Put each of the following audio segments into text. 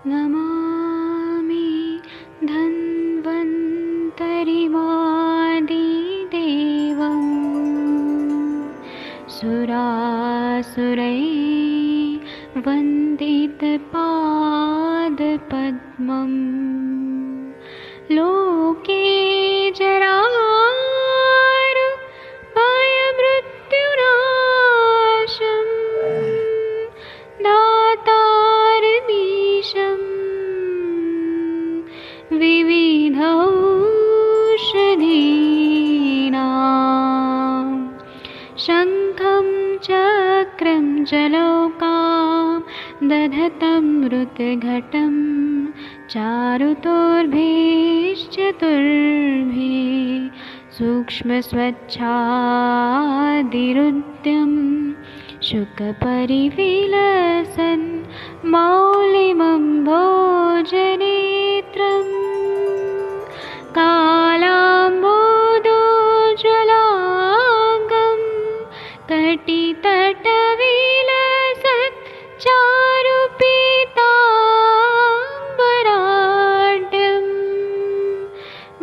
नमामि धन्वन्तरिमादिदेवम् सुरासुरैर्वन्दितपादपद्मम् लोके जरामृत्युनाशम् दातारमीशं विविधौषधीनां शङ्खं चक्रं जलौकां दधतं मृतघटं चारुतोर्भिश्चतुर्भिः सूक्ष्मस्वच्छादिरुद्यम् शुकपरिविलसन् मौलिमम्भोजनेत्रं कालाम्बोदोज्ज्वलाङ्गं कटितटविलसत् चारुपीताम्बराढ्यं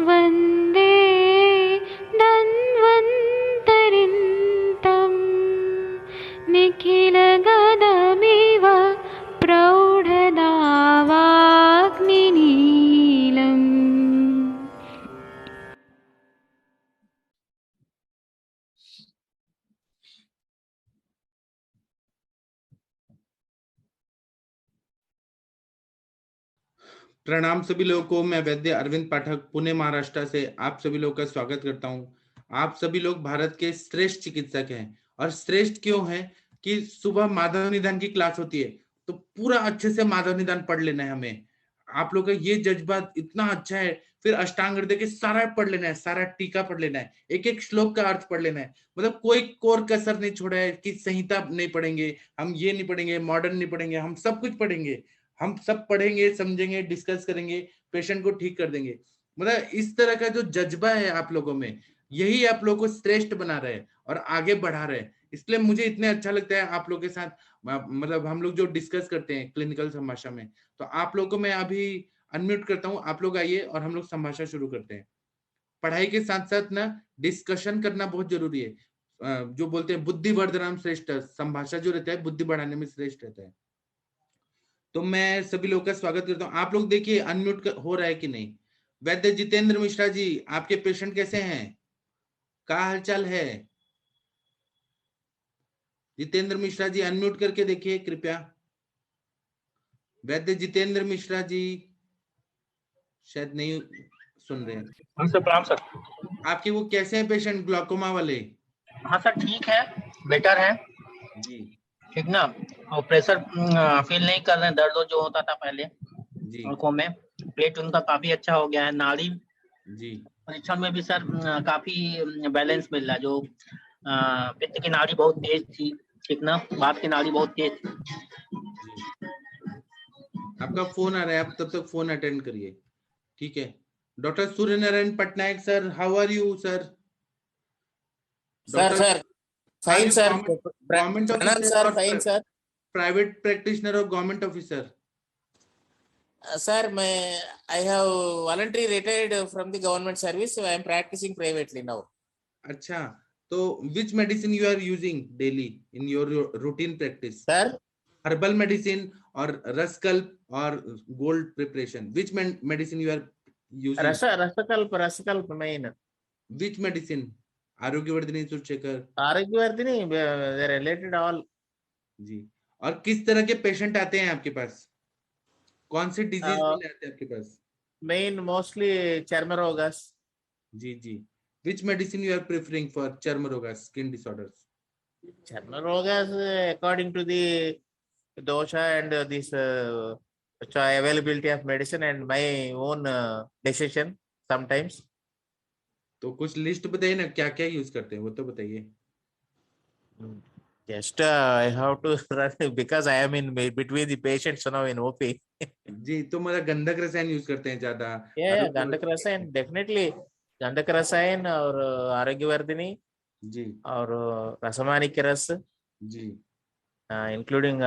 वन्दे धन्वन्तरिन्तं निखिलगदमिव प्रौढदावाग्निनीलम्। प्रणाम सभी लोगों को। मैं वैद्य अरविंद पाठक पुणे महाराष्ट्र से आप सभी लोगों का स्वागत करता हूं। आप सभी लोग भारत के श्रेष्ठ चिकित्सक हैं। और श्रेष्ठ क्यों हैं कि सुबह माधव निदान की क्लास होती है तो पूरा अच्छे से माधव निदान पढ़ लेना है। हमें आप लोग का ये जज्बा इतना अच्छा है। फिर अष्टांग हृदय के सारा पढ़ लेना है, सारा टीका पढ़ लेना है, एक एक श्लोक का अर्थ पढ़ लेना है। मतलब कोई कोर कसर नहीं छोड़ा है कि संहिता नहीं पढ़ेंगे, हम ये नहीं पढ़ेंगे, मॉडर्न नहीं पढ़ेंगे, हम सब कुछ पढ़ेंगे। हम सब पढ़ेंगे, समझेंगे, डिस्कस करेंगे, पेशेंट को ठीक कर देंगे। मतलब इस तरह का जो जज्बा है आप लोगों में, यही आप लोगों को श्रेष्ठ बना रहे हैं और आगे बढ़ा रहे हैं। इसलिए मुझे इतने अच्छा लगता है आप लोगों के साथ, मतलब हम लोग जो डिस्कस करते हैं क्लिनिकल संभाषा में। तो आप लोगों को मैं अभी अनम्यूट करता हूँ, आप लोग आइए और हम लोग संभाषा शुरू करते हैं। पढ़ाई के साथ साथ ना डिस्कशन करना बहुत जरूरी है। जो बोलते हैं बुद्धिवर्धनम श्रेष्ठ, संभाषा जो रहता है बुद्धि बढ़ाने में श्रेष्ठ रहता है। तो मैं सभी लोगों का स्वागत करता हूँ। आप लोग देखिए अनम्यूट हो रहा है कि नहीं। वैद्य जितेंद्र मिश्रा जी, आपके पेशेंट कैसे हैं, क्या हालचाल है? जितेंद्र मिश्रा जी अनम्यूट करके देखिए कृपया। वैद्य जितेंद्र मिश्रा जी शायद नहीं सुन रहे हैं। हम सर प्रणाम सर। आपके वो कैसे हैं पेशेंट, ग्लाकोमा वाले? हाँ सर ठीक है, बेटर है जी ठीक ना। और प्रेशर फील नहीं कर रहे हैं, दर्द जो होता था पहले जी आंखों में। पेट उनका काफी अच्छा हो गया है। नाड़ी जी परीक्षण में भी सर काफी बैलेंस मिल रहा है। जो पित्त की नाड़ी बहुत तेज थी ठीक ना, वात की नाड़ी बहुत तेज थी। जी। आपका फोन आ रहा है, आप तब तक फोन अटेंड करिए, ठीक है? Doctor Surya Narayan Patnaik sir, how are you sir? Sir doctor fine sir, government Pranam officer sir, और fine sir. प्राइवेट प्रैक्टिशनर और government officer? Sir, I have voluntarily retired from the government service, so I am practicing privately now. अच्छा, तो which medicine you are using daily in your routine practice? Sir, herbal medicine or raskalp or gold preparation, which medicine you are using? Rasakalp main. Which medicine? Arogyavardhini सुरशेखर? Aragvardhini, they related all. जी। और किस तरह के patient आते हैं आपके पास, कौन से disease वाले आते हैं आपके पास? Main mostly Charmarogas. Ji ji. which medicine you are preferring for चर्म रोग, skin disorders? Charmarogas according to the dosha and this availability of medicine and my own decision sometimes. तो कुछ लिस्ट बताइए ना, क्या क्या यूज करते हैं वो तो बताइए। Just I have to run because I am in between the patients now in OP. जी, तो मतलब गंधक रसायन यूज करते हैं ज्यादा? Yeah, गंधक रसायन definitely, गंधक रसायन और आरोग्यवर्धिनी जी और रसमानी के रस, जी including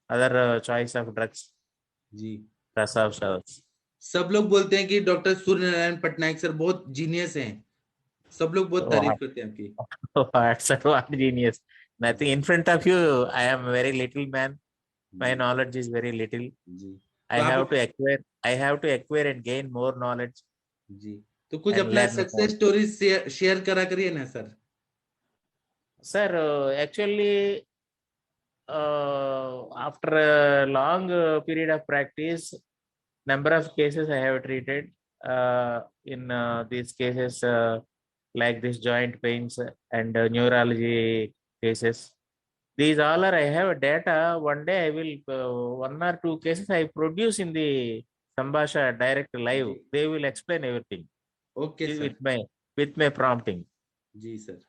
other choice of drugs. जी। प्रसव शवस। सब लोग बोलते हैं कि डॉक्टर सूर्य नारायण पटनायक सर बहुत जीनियस हैं, सब लोग बहुत तारीफ करते हैं आपकी। What, sir? What genius? Nothing. In front of you, I am very little man. My knowledge is very little. Ji I तो have आप, to acquire. I have to acquire and gain more knowledge जी तो कुछ and अपना learn more. Success story share करा करिए ना sir. Sir, actually, after a long period of practice, number of cases I have treated. In these cases, like this joint pains and neurology cases. These all are, I have data. One day I will, one or two cases I produce in the Sambhasha direct live. जी। They will explain everything okay sir. with my prompting. जी sir.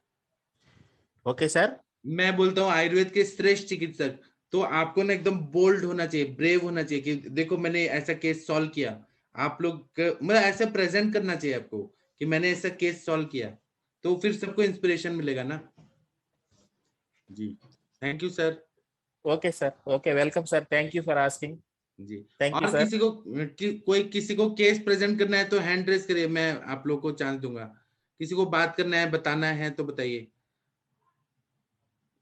Okay, sir? मैं बोलता हूँ आयुर्वेद के श्रेष्ठ चिकित्सक, तो आपको ना एकदम बोल्ड होना चाहिए, ब्रेव होना चाहिए कि देखो मैंने ऐसा केस सॉल्व किया। आप लोग मतलब ऐसा प्रेजेंट करना चाहिए आपको कि मैंने ऐसा केस सॉल्व किया, तो फिर सबको इंस्पिरेशन मिलेगा ना। जी thank you sir. Okay, sir. Okay, welcome, sir. Thank you for asking. जी Thank you, और sir. कोई किसी को केस प्रेजेंट करना है तो हैंड रेस करिए, मैं आप लोग को चांस दूंगा। किसी को बात करना है, बताना है तो बताइए,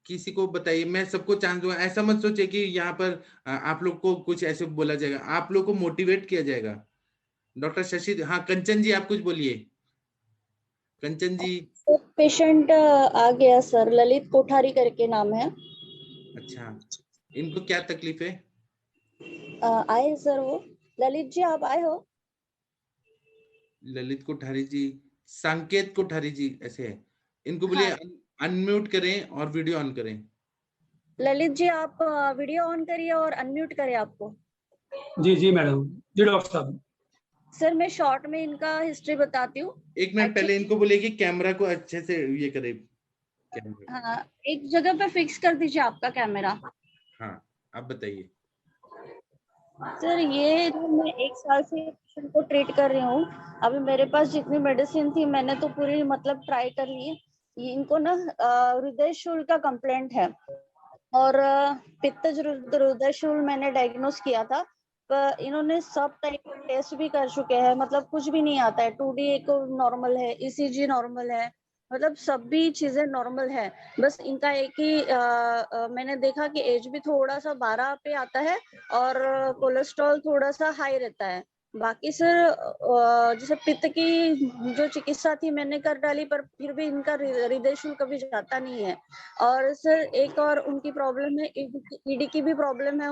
किसी को बताइए, मैं सबको चांस दूंगा। ऐसा मत सोचिए कि यहाँ पर आप लोग को कुछ ऐसे बोला जाएगा, आप लोग को मोटिवेट किया जाएगा। डॉक्टर शशि, हाँ कंचन जी आप कुछ बोलिए। कंचन जी। पेशेंट आ गया सर, ललित कोठारी करके नाम है। अच्छा, इनको क्या तकलीफ है? आए सर वो। ललित जी आप आए हो? ललित कोठारी जी, संकेत कोठारी जी ऐसे है, इनको बोलिए हाँ। अनम्यूट करें और वीडियो ऑन करें। ललित जी आप वीडियो ऑन करिए और अनम्यूट करें आपको। जी जी मैडम। जी डॉक्टर साहब। सर मैं शॉर्ट में इनका हिस्ट्री बताती हूँ। एक मिनट पहले इनको बोलिए कि कैमरा को अच्छे से ये करे। हाँ, एक जगह पे फिक्स कर दीजिए आपका कैमरा। हाँ आप बताइए। सर ये मैं 1 साल से पेशेंट को ट्रीट कर रही हूँ। अभी मेरे पास जितनी मेडिसिन थी मैंने तो पूरी मतलब ट्राई कर ली। ये इनको ना हृदय शूल का कंप्लेंट है और पित्तज हृदय शूल मैंने डायग्नोस किया था, पर इन्होंने सब टाइप के टेस्ट भी कर चुके हैं, मतलब कुछ भी नहीं आता है। 2D को नॉर्मल है, ECG नॉर्मल है, मतलब सभी चीजें नॉर्मल है। बस इनका एक ही मैंने देखा कि एज भी थोड़ा सा 12 पे आता है और कोलेस्ट्रॉल थोड़ा सा हाई रहता है। बाकी सर जैसे पित्त की जो चिकित्सा थी मैंने कर डाली, पर फिर भी इनका हृदय शुल्क कभी जाता नहीं है। और सर एक और उनकी प्रॉब्लम है, ईडी की भी प्रॉब्लम है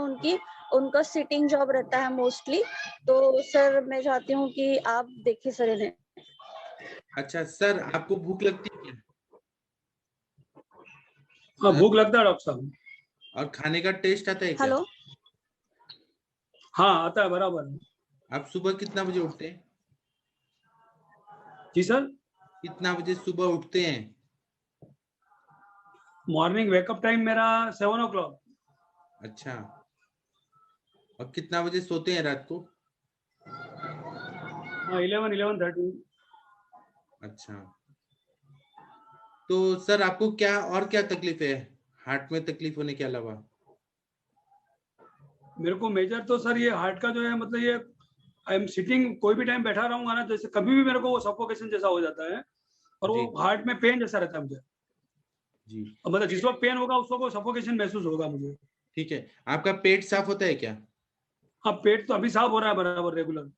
उनका सिटिंग जॉब रहता है मोस्टली। तो सर मैं चाहती हूँ कि आप देखिए सर इन्हें। अच्छा सर, आपको भूख लगती है क्या? हाँ भूख लगता है डॉक्टर साहब। और खाने का टेस्ट आता है क्या? हेलो। हाँ आता है बराबर। आप सुबह कितना बजे उठते हैं? जी सर। कितना बजे सुबह उठते हैं? मॉर्निंग वेकअप टाइम मेरा 7 o'clock। अच्छा, और कितना बजे सोते हैं रात को? हाँ 11-11:30। अच्छा, तो सर आपको क्या और क्या तकलीफ है हार्ट में तकलीफ होने के अलावा? मेरे को मेजर तो सर ये हार्ट का जो है, मतलब ये आई एम सिटिंग, कोई भी टाइम बैठा रहूंगा ना, जैसे कभी भी मेरे को वो सफोकेशन जैसा हो जाता है और वो हार्ट में पेन जैसा रहता है मुझे जी। और मतलब जिस वक्त पेन होगा उस वक्त सफोकेशन महसूस होगा मुझे। ठीक है, आपका पेट साफ होता है क्या? हाँ पेट तो अभी साफ हो रहा है बराबर रेगुलर।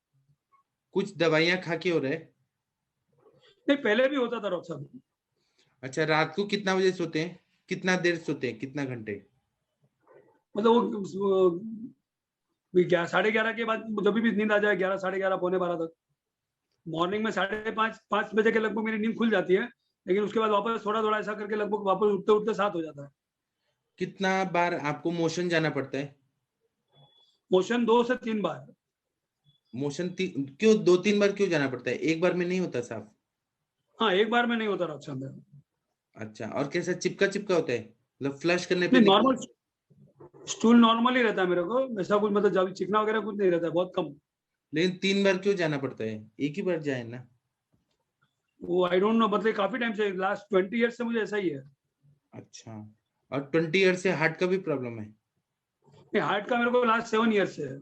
कुछ दवाइयां खा के हो रहे? नहीं पहले भी होता था डॉक्टर साहब। अच्छा, रात को कितना बजे सोते हैं, कितना देर सोते हैं, कितना घंटे? मतलब वो 11:30 के बाद जब भी नींद आ जाए, 11, 11:30, 11:45 तक। मॉर्निंग में 5:30 बजे के लगभग मेरी नींद खुल जाती है, लेकिन उसके बाद वापस थोड़ा थोड़ा ऐसा करके लगभग वापस उठते उठते 7 हो जाता है। कितना बार आपको मोशन जाना पड़ता है? मोशन 2 से 3 बार। मोशन क्यों 2-3 बार क्यों जाना पड़ता है? एक बार में नहीं होता साफ? हाँ एक बार में नहीं होता डॉक्टर साहब। अच्छा, और कैसा चिपका चिपका होता है, मतलब फ्लश करने पे? नॉर्मल स्टूल नॉर्मल ही रहता है मेरे को, ऐसा कुछ मतलब चिकना वगैरह कुछ नहीं रहता है, बहुत कम। लेकिन 3 बार क्यों जाना पड़ता है? एक ही बार जाए ना। वो आई डोंट नो, मतलब काफी टाइम से, लास्ट 20 ईयर्स से मुझे ऐसा ही है। अच्छा, और 20 ईयर से हार्ट का भी प्रॉब्लम है? नहीं हार्ट का मेरे को लास्ट 7 ईयर्स से है।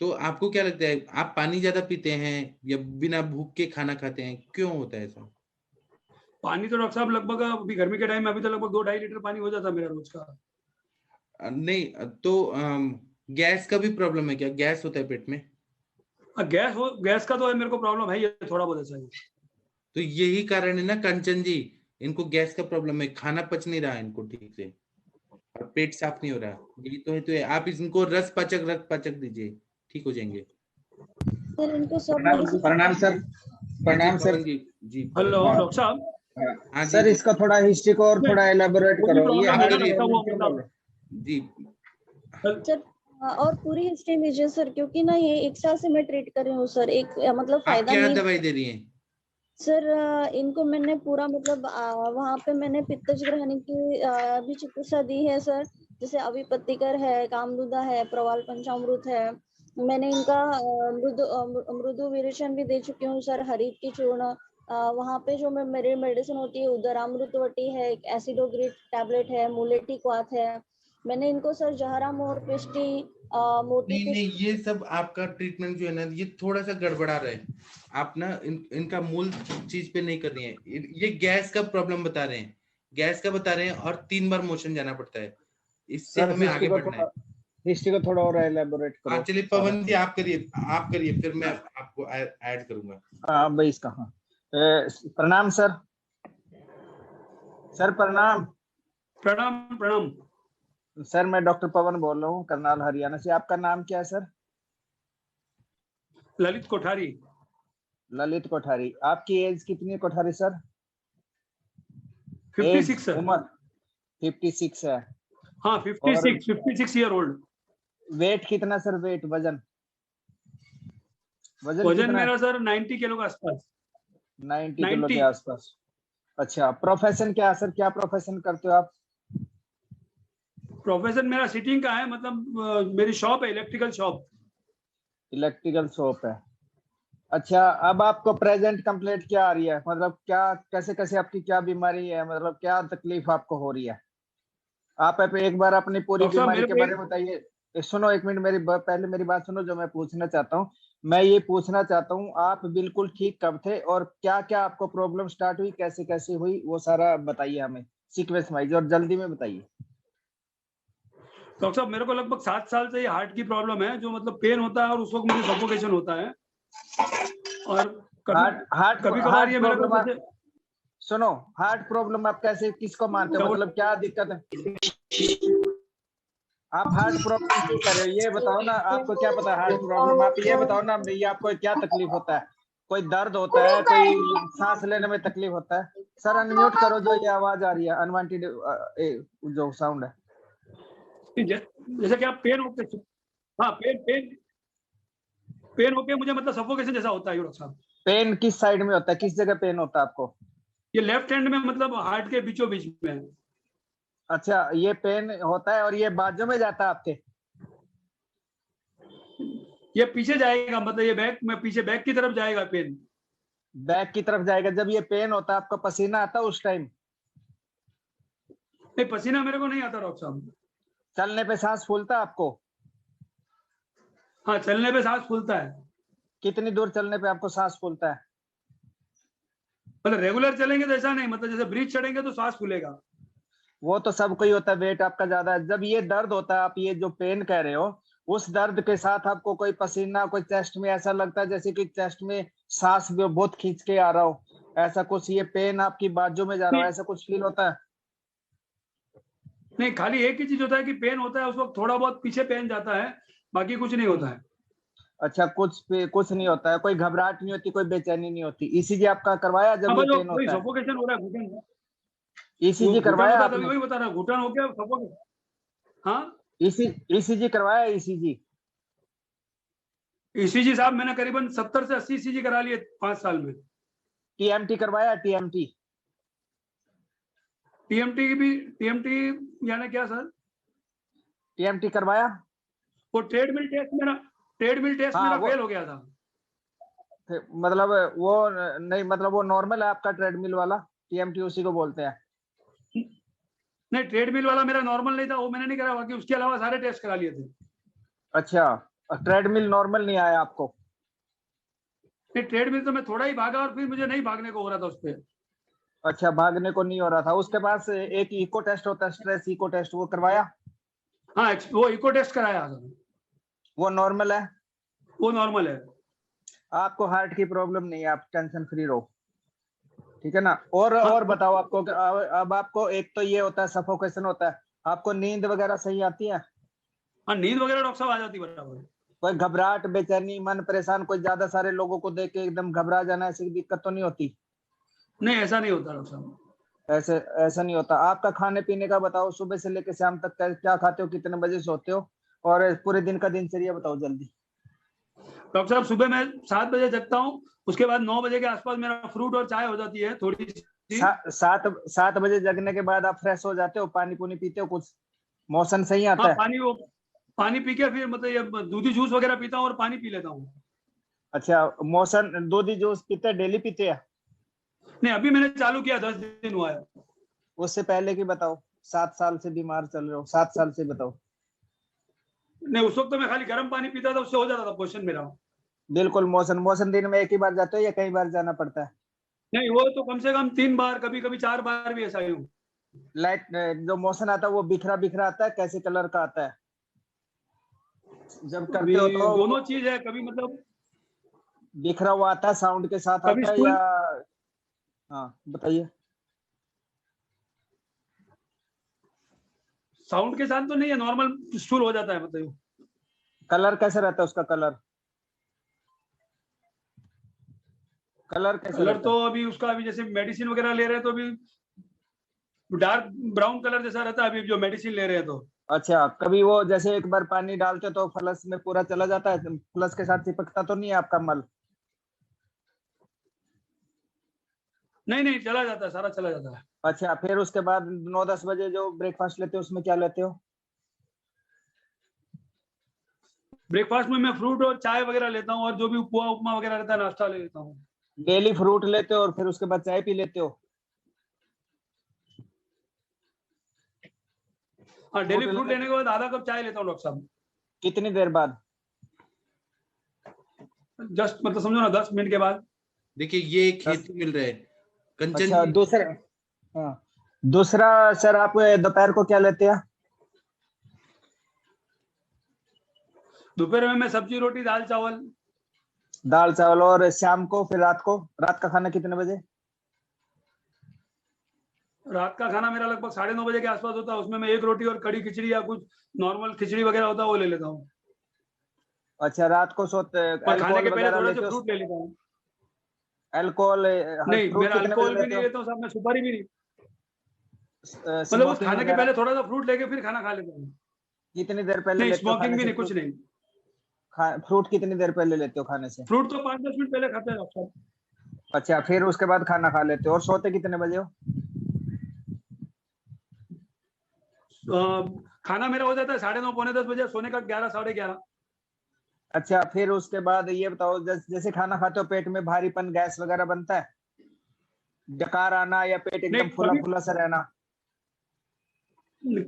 तो आपको क्या लगता है, आप पानी ज्यादा पीते हैं या बिना भूख के खाना खाते हैं, क्यों होता है ऐसा? पानी तो डॉक्टर साहब लगभग अभी गर्मी के टाइम में अभी तो लगभग 2-2.5 लीटर पानी हो जाता मेरा रोज का। नहीं तो गैस का भी प्रॉब्लम है क्या? गैस होता है पेट में? गैस का तो है, मेरे को प्रॉब्लम है ये थोड़ा बहुत ऐसा ही। तो यही कारण है ना कंचन जी, इनको गैस का प्रॉब्लम है, खाना पच नहीं रहा है इनको ठीक से और पेट साफ नहीं हो रहा, यही तो है। आप इनको रस पाचक दीजिए, ठीक हो जाएंगे। सर इनको सब प्रणाम सर। प्रणाम सर। पवन जी हेलो हाँ। डॉक्टर साहब। हाँ सर जी इसका थोड़ा हिस्ट्री को और थोड़ा एलाबोरेट कोई करो। ये प्रॉब्लम है हार्ट ना करिए। डॉक्टर की वो प्रॉब्लम जी। सर और पूरी हिस्ट्री लीजिए सर, क्योंकि ना ये 1 साल से मैं ट्रीट कर रही हूँ सर, एक मतलब आप फायदा क्या नहीं। दवाई दे रही हैं? सर इनको मैंने पूरा मतलब वहाँ पे मैंने पित्तज ग्रहणी की भी चिकित्सा दी है सर, जैसे अभिपत्तिकर है, कामदूदा है, प्रवाल पंचामृत है। मैंने इनका मृदु विरेचन भी दे चुकी हूँ सर, हरीत की चूर्ण। वहाँ पे जो मेरी मेडिसिन होती है उदरामृतवटी है, एक एसिडोग्रिड टैबलेट है, मुलेटी क्वाथ है। मैंने इनको सर जहरा मोर पिष्टी मोटी नहीं, ये सब आपका ट्रीटमेंट जो है ना, ये थोड़ा सा गड़बड़ा रहा है। आप ना इनका मूल चीज पे नहीं कर रही हैं। ये गैस का प्रॉब्लम बता रहे हैं, गैस का बता रहे हैं, और 3 बार मोशन जाना पड़ता है, इससे सर हमें आगे बढ़ना है। हिस्ट्री को थोड़ा और एलाबोरेट हाँ करो। चलिए पवन जी आप करिए फिर मैं आपको ऐड करूंगा। हाँ भाई इसका हाँ। प्रणाम सर। सर प्रणाम। प्रणाम प्रणाम। सर मैं डॉक्टर पवन बोल रहा हूँ करनाल हरियाणा से। आपका नाम क्या है सर? ललित कोठारी। ललित कोठारी। आपकी एज कितनी है कोठारी सर? 56 सर। उम्र 56 है। हाँ 56 ईयर ओल्ड। वेट कितना सर? वेट वजन वजन कितना? मेरा सर 90 किलो के आसपास। 90 किलो के आसपास। अच्छा प्रोफेशन क्या है सर? क्या प्रोफेशन करते हो आप? प्रोफेशन मेरा सिटिंग का है, मतलब मेरी शॉप है, इलेक्ट्रिकल शॉप। इलेक्ट्रिकल शॉप है। अच्छा अब आपको प्रेजेंट कंप्लेंट क्या आ रही है? मतलब क्या कैसे कैसे आपकी क्या बीमारी है? मतलब क्या तकलीफ आपको हो रही है? आप एक बार अपनी पूरी डॉक्टर साहब बीमारी मेरे के को बारे में बताइए। सुनो एक मिनट, पहले मेरी बात सुनो जो मैं पूछना चाहता हूँ। मैं ये पूछना चाहता हूँ आप बिल्कुल ठीक कब थे और क्या क्या आपको प्रॉब्लम स्टार्ट हुई, कैसे कैसे हुई, वो सारा बताइए हमें सीक्वेंस वाइज और जल्दी में बताइए। डॉक्टर साहब मेरे को लगभग 7 साल से ये हार्ट की प्रॉब्लम है, जो मतलब पेन होता है और उस वक्त मुझे सफोकेशन होता है। और कभी कभार ये मेरे को जैसे सुनो हार्ट प्रॉब्लम आप कैसे किसको मानते हो? मतलब क्या दिक्कत है? आप हार्ट प्रॉब्लम क्यों कर रहे हो ये बताओ ना। आपको क्या पता हार्ट प्रॉब्लम? आप ये बताओ ना ये आपको क्या तकलीफ होता है? कोई दर्द होता है? कोई सांस लेने में तकलीफ होता है? सर अनम्यूट करो जो ये आवाज आ रही है अनवांटेड जो साउंड है। जैसे कि आप पेन होते, हाँ पेन होके मुझे मतलब सफोकेशन जैसा होता है डॉक्टर साहब। पेन किस साइड में होता है? किस जगह पेन होता है आपको? ये लेफ्ट हैंड में, मतलब हार्ट के बीचों बीच में। अच्छा ये पेन होता है और ये बाजू में जाता है आपके? ये पीछे जाएगा, मतलब ये बैक में पीछे बैक की तरफ जाएगा पेन। बैक की तरफ जाएगा। जब ये पेन होता है आपको पसीना आता है उस टाइम? नहीं पसीना मेरे को नहीं आता डॉक्टर साहब। चलने पे सांस फूलता है आपको? हाँ चलने पे सांस फूलता है। कितनी दूर चलने पे आपको सांस फूलता है? मतलब रेगुलर चलेंगे तो ऐसा नहीं, मतलब जैसे ब्रिज चढ़ेंगे तो सांस फूलेगा। वो तो सबको ही होता है, वेट आपका ज्यादा है। जब ये दर्द होता है, आप ये जो पेन कह रहे हो, उस दर्द के साथ आपको कोई पसीना, कोई चेस्ट में ऐसा लगता है जैसे कि चेस्ट में सांस भी बहुत खींच के आ रहा हो, ऐसा कुछ? ये पेन आपकी बाजू में जा रहा हो, ऐसा कुछ फील होता है? नहीं खाली एक ही चीज होता है कि पेन होता है, उस वक्त थोड़ा बहुत पीछे पेन जाता है, बाकी कुछ नहीं होता है। अच्छा कुछ नहीं होता है? कोई घबराहट नहीं होती, कोई बेचैनी नहीं होती? ईसीजी आपका करवाया जब ये पेन होता है? सफोकेशन हो रहा है, घुटन ईसीजी करवाया होता आपने? वही बता रहा, घुटन हो गया सफोकेशन। हाँ ईसीजी करवाया? ईसीजी ईसीजी साहब मैंने करीबन 70 से 80 ईसीजी करा लिए 5 साल में। टीएमटी करवाया? टीएमटी यानी क्या सर? टीएमटी करवाया? वो ट्रेडमिल टेस्ट मेरा फेल हो गया था। मतलब वो नहीं, मतलब वो नॉर्मल है आपका ट्रेडमिल वाला? टीएमटी उसी को बोलते हैं? नहीं ट्रेडमिल वाला मेरा नॉर्मल नहीं था, वो मैंने नहीं करा, बाकी उसके अलावा सारे टेस्ट करा लिए थे। अच्छा ट्रेडमिल नॉर्मल नहीं आया आपको? ट्रेडमिल तो मैं थोड़ा ही भागा और फिर मुझे नहीं भागने को हो रहा था उस पर। अच्छा, भागने को नहीं हो रहा था। उसके पास एक इको टेस्ट होता है, स्ट्रेस इको टेस्ट, वो करवाया? हाँ, वो इको टेस्ट कराया था। वो नॉर्मल है? वो नॉर्मल है। आपको हार्ट की प्रॉब्लम नहीं है, आप टेंशन फ्री रहो, ठीक है ना। और बताओ आपको, अब आपको एक तो ये होता है सफोकेशन होता है, आपको नींद वगैरह सही आती है? हाँ, नींद वगैरह डॉक्टर साहब आ जाती है बराबर। कोई घबराहट, बेचैनी, मन परेशान, कोई ज्यादा सारे लोगों को देख के एकदम घबरा जाना, ऐसी दिक्कत तो नहीं होती? नहीं, ऐसा नहीं होता डॉक्टर साहब। ऐसा नहीं होता। आपका खाने पीने का बताओ, सुबह से लेकर शाम तक क्या खाते हो, कितने बजे सोते हो, और पूरे दिन का दिनचर्या बताओ जल्दी। डॉक्टर साहब, सुबह मैं 7 बजे जगता हूँ, उसके बाद 9 बजे के आसपास मेरा फ्रूट और चाय हो जाती है थोड़ी सी। 7 बजे जगने के बाद आप फ्रेश हो जाते हो, पानी पुनी पीते हो, कुछ मोशन सही आता हाँ, है? पानी पी के फिर मतलब ये दूधी जूस वगैरह पीता हूँ और पानी पी लेता हूँ। अच्छा, मोशन दूधी जूस पीते डेली पीते हैं? नहीं, अभी मैंने चालू किया, 10 दिन हुआ है। उससे पहले की बताओ, 7 साल से बीमार चल रहे हो, 7 साल से बताओ। नहीं, उस वक्त तो मैं खाली गर्म पानी पीता था, उससे हो जाता था पोषण मेरा। बिल्कुल। मोशन दिन में एक ही बार जाते हो या कई बार जाना पड़ता है? नहीं, वो तो कम से कम 3 बार, कभी कभी 4 बार भी ऐसा ही हूँ। लाइट जो मोशन आता है वो बिखरा बिखरा आता है, कैसे कलर का आता है जब करते हो तो? दोनों चीज है, कभी मतलब बिखरा हुआ आता है, साउंड के साथ कभी आता है, या? हाँ बताइए। साउंड के साथ तो नहीं है, नॉर्मल स्टूल हो जाता है मतलब। कलर कैसे रहता है उसका? कलर कैसे कलर रहता तो है? अभी उसका, अभी जैसे मेडिसिन वगैरह ले रहे हैं तो अभी डार्क ब्राउन कलर जैसा रहता है, अभी जो मेडिसिन ले रहे हैं तो। अच्छा, कभी वो जैसे एक बार पानी डालते तो फ्लश में पूरा चला जाता है, फ्लश के साथ चिपकता तो नहीं है आपका मल? नहीं, चला जाता है, सारा चला जाता है। अच्छा, फिर उसके बाद 9-10 बजे जो ब्रेकफास्ट लेते हो उसमें क्या लेते हो? ब्रेकफास्ट में मैं फ्रूट और चाय वगैरह लेता हूँ, और जो भी उपमा उपमा वगैरह रहता है नाश्ता ले लेता हूँ। डेली फ्रूट लेते हो और फिर उसके बाद चाय पी लेते हो? हाँ, डेली फ्रूट लेने के बाद आधा कप चाय लेता हूँ डॉक्टर साहब। कितनी देर बाद? जस्ट मतलब समझो ना, 10 मिनट के बाद। देखिए, ये एक हेतु मिल रहा है कंचन अच्छा, जी। दूसरा सर, आप दोपहर को क्या लेते हैं? दोपहर में मैं सब्जी रोटी दाल चावल। दाल चावल। और शाम को, फिर रात का खाना कितने बजे? रात का खाना मेरा लगभग 9:30 बजे के आसपास होता है, उसमें मैं एक रोटी और कड़ी खिचड़ी या कुछ नॉर्मल खिचड़ी वगैरह होता है वो ले लेता हूँ। अच्छा, रात को सोते और खाने के पहले थोड़ा सा लेते हो? फ्रूट ले लेता हूँ। अल्कोहल? नहीं, फ्रूट मेरा कितने बजे अल्कोहल भी लेते नहीं हो? लेता हूँ साहब, मैं सुपारी भी नहीं। मतलब उस स्मोकिंग खाने के वगैरह पहले थोड़ा सा फ्रूट लेके फिर खाना खा लेता हूँ। कितनी देर पहले नहीं, लेते हो स्मोकिंग खाने भी से? नहीं, कुछ नहीं। फ्रूट कितनी देर पहले लेते हो खाने से? फ्रूट तो 5-10 मिनट पहले खाते हैं डॉक्टर साहब। अच्छा, फिर उसके बाद खाना खा लेते हो। और सोते कितने बजे हो? खाना मेरा हो जाता है 9:30 पौने 10 बजे, सोने का 11 साढ़े 11। अच्छा, फिर उसके बाद ये बताओ, जैसे खाना खाते हो पेट में भारीपन, गैस वगैरह बनता है, डकार आना, या पेट एकदम फुला फुला सा रहना?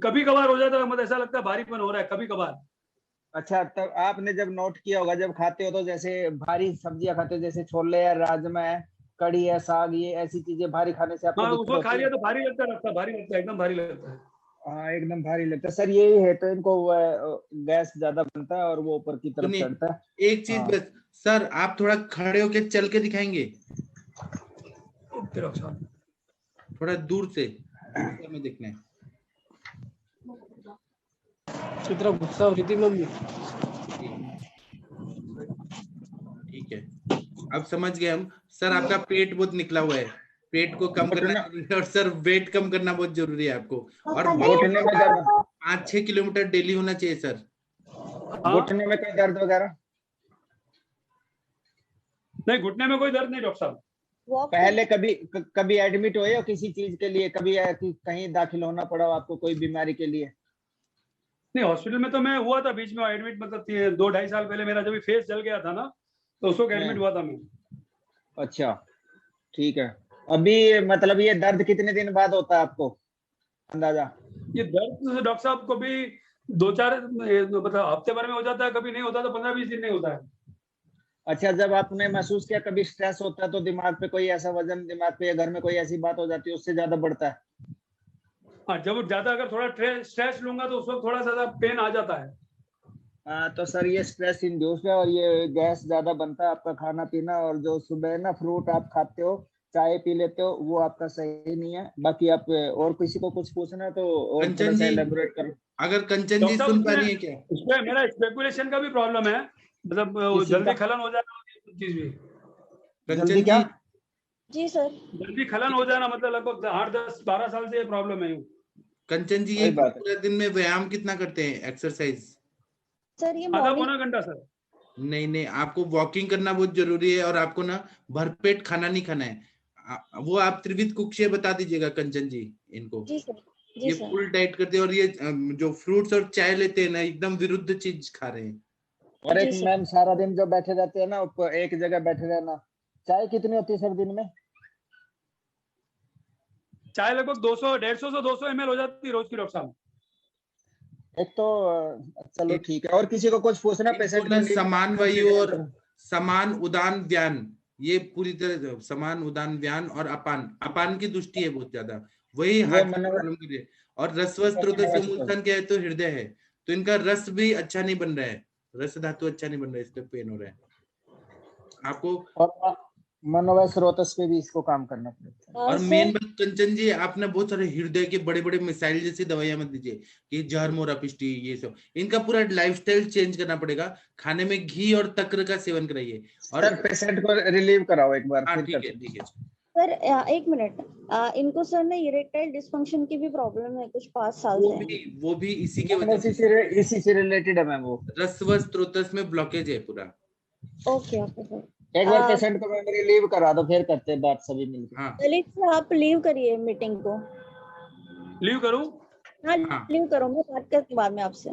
कभी कभार हो जाता है, मतलब ऐसा लगता है भारीपन हो रहा है कभी कभार। अच्छा, तब आपने जब नोट किया होगा, जब खाते हो तो जैसे भारी सब्जियां खाते हो, जैसे छोले है, राजमा है, कड़ी है, साग, ये ऐसी चीजें भारी खाने से आपको हाँ, दिक्कत उसको खा होती लिया है? तो भारी लगता है, लगता भारी लगता है, एकदम भारी लगता है। हाँ, एकदम भारी लगता है सर, यही है तो इनको गैस ज्यादा बनता है और वो ऊपर की तरफ सुनिए, चढ़ता है। एक चीज हाँ। बस सर, आप थोड़ा खड़े होके चल के दिखाएंगे, ओके डॉक्टर साहब। थोड़ा दूर से में दिखना है। चित्रा गुस्सा हो रही थी मम्मी। ठीक है, अब समझ गए हम। सर, आपका पेट बहुत निकला हुआ है, पेट को कम करना जरूरी है, और सर वेट कम करना बहुत जरूरी है आपको। और घुटने में दर्द? 5-6 किलोमीटर डेली होना चाहिए सर। घुटने में कोई दर्द वगैरह? नहीं, घुटने में कोई दर्द नहीं डॉक्टर साहब। पहले कभी एडमिट हुए हो किसी चीज के लिए? कभी कहीं दाखिल होना पड़ा हो आपको कोई बीमारी के लिए? नहीं, हॉस्पिटल में तो मैं हुआ था बीच में एडमिट, मतलब 2-2.5 साल पहले मेरा जब फेस जल गया था ना, तो उस वक्त एडमिट हुआ था मैं। अच्छा, ठीक है। अभी मतलब ये दर्द कितने दिन बाद होता है आपको अंदाजा? ये दर्द डॉक्टर साहब को भी दो चार मतलब हफ्ते भर में हो जाता है, कभी नहीं होता तो 15-20 दिन नहीं होता है। अच्छा, जब आपने महसूस किया कभी स्ट्रेस होता है तो दिमाग पे कोई ऐसा वजन, दिमाग पे या घर में कोई ऐसी बात हो जाती है उससे ज्यादा बढ़ता है? हाँ, जब ज्यादा अगर थोड़ा स्ट्रेस लूंगा तो उस वक्त थोड़ा सा पेन आ जाता है। हाँ, तो सर ये स्ट्रेस इंड्यूस है और ये गैस ज्यादा बनता है आपका खाना पीना, और जो सुबह ना फ्रूट आप खाते हो, चाय पी लेते हो, वो आपका सही नहीं है। बाकी आप और किसी को कुछ पूछना है तो और थोड़ा कंचन सा जी, एलेबोरेट करो। अगर कंचन जी डॉक्टर सुन पा साहब, रही है क्या? उसमें मेरा स्पेकुलेशन का भी प्रॉब्लम है, मतलब किस चीज जल्दी का? खलन हो जाना, चीज भी जल्दी कंचन क्या? जी, जी सर। जल्दी खलन हो जाना, मतलब लगभग 8-10-12 साल से ये प्रॉब्लम है। कंचन जी, ये वही बात है। पूरा दिन में व्यायाम कितना करते हैं, एक्सरसाइज? सर ये आधा मॉर्निंग, पौना घंटा सर। नहीं नहीं, आपको वॉकिंग करना बहुत जरूरी है, और आपको ना भरपेट खाना नहीं खाना है। वो आप त्रिविध कुक्षे बता दीजिएगा कंचन जी इनको। जी सर, जी ये सर। फुल डाइट करते हैं, और ये जो फ्रूट्स और चाय लेते हैं ना, एकदम विरुद्ध चीज खा रहे हैं। और एक जी सर। मैम सारा दिन जो बैठे रहते हैं ना, एक जगह बैठे रहना, चाय कितनी होती है सर दिन में? चाय लगभग 150 से 200 ml हो जाती है रोज की, डॉक्टर साहब। एक तो चलो ठीक है, और किसी को कुछ पूछना इनको पेशेंट ना को लीव समान करना वायु है? और समान उदान व्यान, ये पूरी तरह समान उदान व्यान और अपान, अपान की दृष्टि है बहुत ज्यादा, वही वो हार्ट की मनोवर प्रॉब्लम के लिए। और रसवस्त्र से मूलधन क्या है, तो हृदय है, तो इनका रस भी अच्छा नहीं बन रहा है, रस धातु अच्छा नहीं बन रहा है, इसलिए पेन हो रहा है आपको। और मनोवय स्रोतस पे भी इसको काम करना पड़ता है। और सर मेन बात कंचन जी, आपने बहुत सारे हृदय के बड़े बड़े मिसाइल जैसी दवाइयां मत दीजिए, कि जहर मोरापिष्टी ये सब। इनका पूरा लाइफस्टाइल चेंज करना पड़ेगा, खाने में घी और तक्र का सेवन कराइए। और सर पेशेंट को रिलीव कराओ एक बार, हाँ फिर ठीक है, करते ठीक है। सर एक मिनट, इनको सर ना इरेक्टाइल डिस्फंक्शन की भी प्रॉब्लम है कुछ 5 साल से। वो भी इसी के हैं। वजह से, इसी से रिलेटेड है मैम वो। रसवस स्रोतस में ब्लॉकेज है पूरा। Okay okay sir. एक बार पेशेंट को मैम रिलीव करा दो, फिर करते हैं बात सभी मिलकर। हाँ ललित सर आप लीव करिए मीटिंग को। लीव करूं? हाँ हाँ लीव करो, मैं बात करके बाद में आपसे।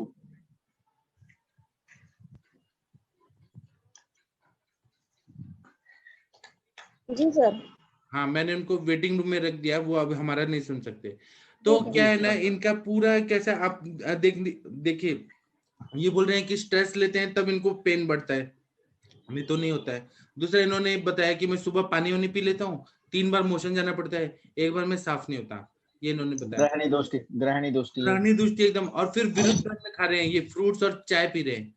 जी सर। हाँ, मैंने उनको वेटिंग रूम में रख दिया, वो अब हमारा नहीं सुन सकते। तो क्या है ना, इनका पूरा कैसा आप देखिए, ये बोल रहे हैं कि स्ट्रेस लेते हैं तब इनको पेन बढ़ता है, नहीं तो नहीं होता है। दूसरा इन्होंने बताया कि मैं सुबह पानी वानी पी लेता हूँ, 3 बार मोशन जाना पड़ता है, एक बार में साफ नहीं होता, ये इन्होंने बताया। ग्रहणी दोस्ती, ग्रहणी दोस्ती है। ग्रहणी दृष्टि एकदम, और फिर विरुद्ध में खा रहे हैं, ये फ्रूट्स और चाय पी रहे हैं,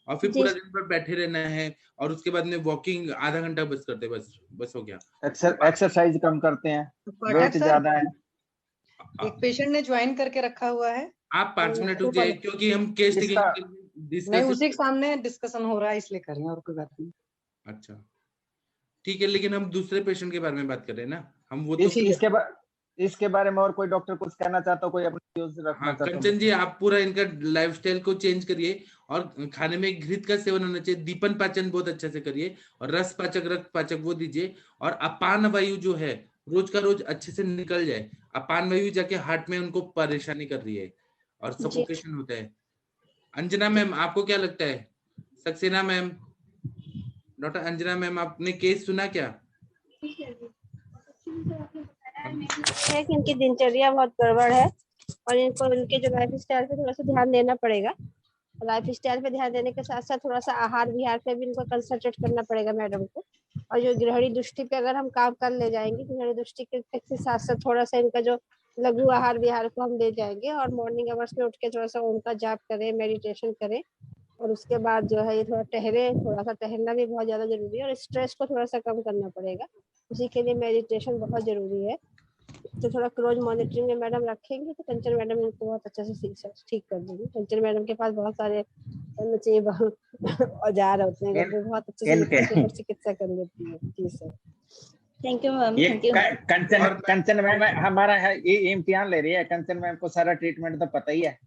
और फिर जी पूरा दिन भर बैठे रहना है, और उसके बाद में वॉकिंग आधा घंटा बस करते हैं, बस हो गया। एक्सरसाइज कम करते हैं, पाठक वेट सर, ज्यादा है। एक पेशेंट ने ज्वाइन करके रखा हुआ है, आप 5 मिनट तो रुक जाइए, क्योंकि हम केस इसका नहीं डिस्कस। उसी के सामने डिस्कशन हो रहा है इसलिए कर रहे हैं, और कोई बात नहीं। अच्छा ठीक है, लेकिन हम दूसरे पेशेंट के बारे में बात कर रहे हैं ना, हम वो तो इसके बारे में और कोई डॉक्टर कुछ कहना चाहता हो, कोई अपनी व्यूज रखना हाँ चाहता हो? कंचन जी, आप पूरा इनका लाइफस्टाइल को चेंज करिए, और खाने में घृत का सेवन होना चाहिए, दीपन पाचन बहुत अच्छे से करिए, और रस पाचक रक्त पाचक वो दीजिए, और अपान वायु जो है रोज का रोज अच्छे से निकल जाए। अपान वायु जाके हार्ट में उनको परेशानी कर रही है, और सफोकेशन होता है। अंजना मैम, आपको क्या लगता है? Saxena ma'am, doctor Anjana ma'am, आपने केस सुना क्या? है कि इनकी दिनचर्या बहुत गड़बड़ है, और इनको इनके जो लाइफ स्टाइल पे थोड़ा सा ध्यान देना पड़ेगा। लाइफ स्टाइल पे ध्यान देने के साथ साथ थोड़ा सा आहार विहार पे भी इनको कंसंट्रेट करना पड़ेगा मैडम को। और जो गृहिणी दृष्टि पे अगर हम काम कर ले जाएंगे, गृहिणी दृष्टि के साथ साथ थोड़ा सा इनका जो लघु आहार विहार को हम ले जाएंगे, और मॉर्निंग आवर्स में उठ के थोड़ा सा उनका जाप करें, मेडिटेशन करें, और उसके बाद जो है ये थोड़ा टहले, थोड़ा सा टहलना भी बहुत ज्यादा जरूरी है, और स्ट्रेस को थोड़ा सा कम करना पड़ेगा, उसी के लिए मेडिटेशन बहुत जरूरी है। तो थोड़ा क्लोज मॉनिटरिंग में मैडम रखेंगे तो कंचन मैडम इनको बहुत अच्छे से ठीक कर देंगी। कंचन मैडम के पास बहुत सारे औजार होते हैं, घर पे बहुत अच्छे से चिकित्सा कर लेती है। जी सर, थैंक यू मैम, ये थैंक यू। कंचन मैम हमारा है, ये इम्तिहान ले रही है। कंचन मैम को सारा ट्रीटमेंट तो पता ही है।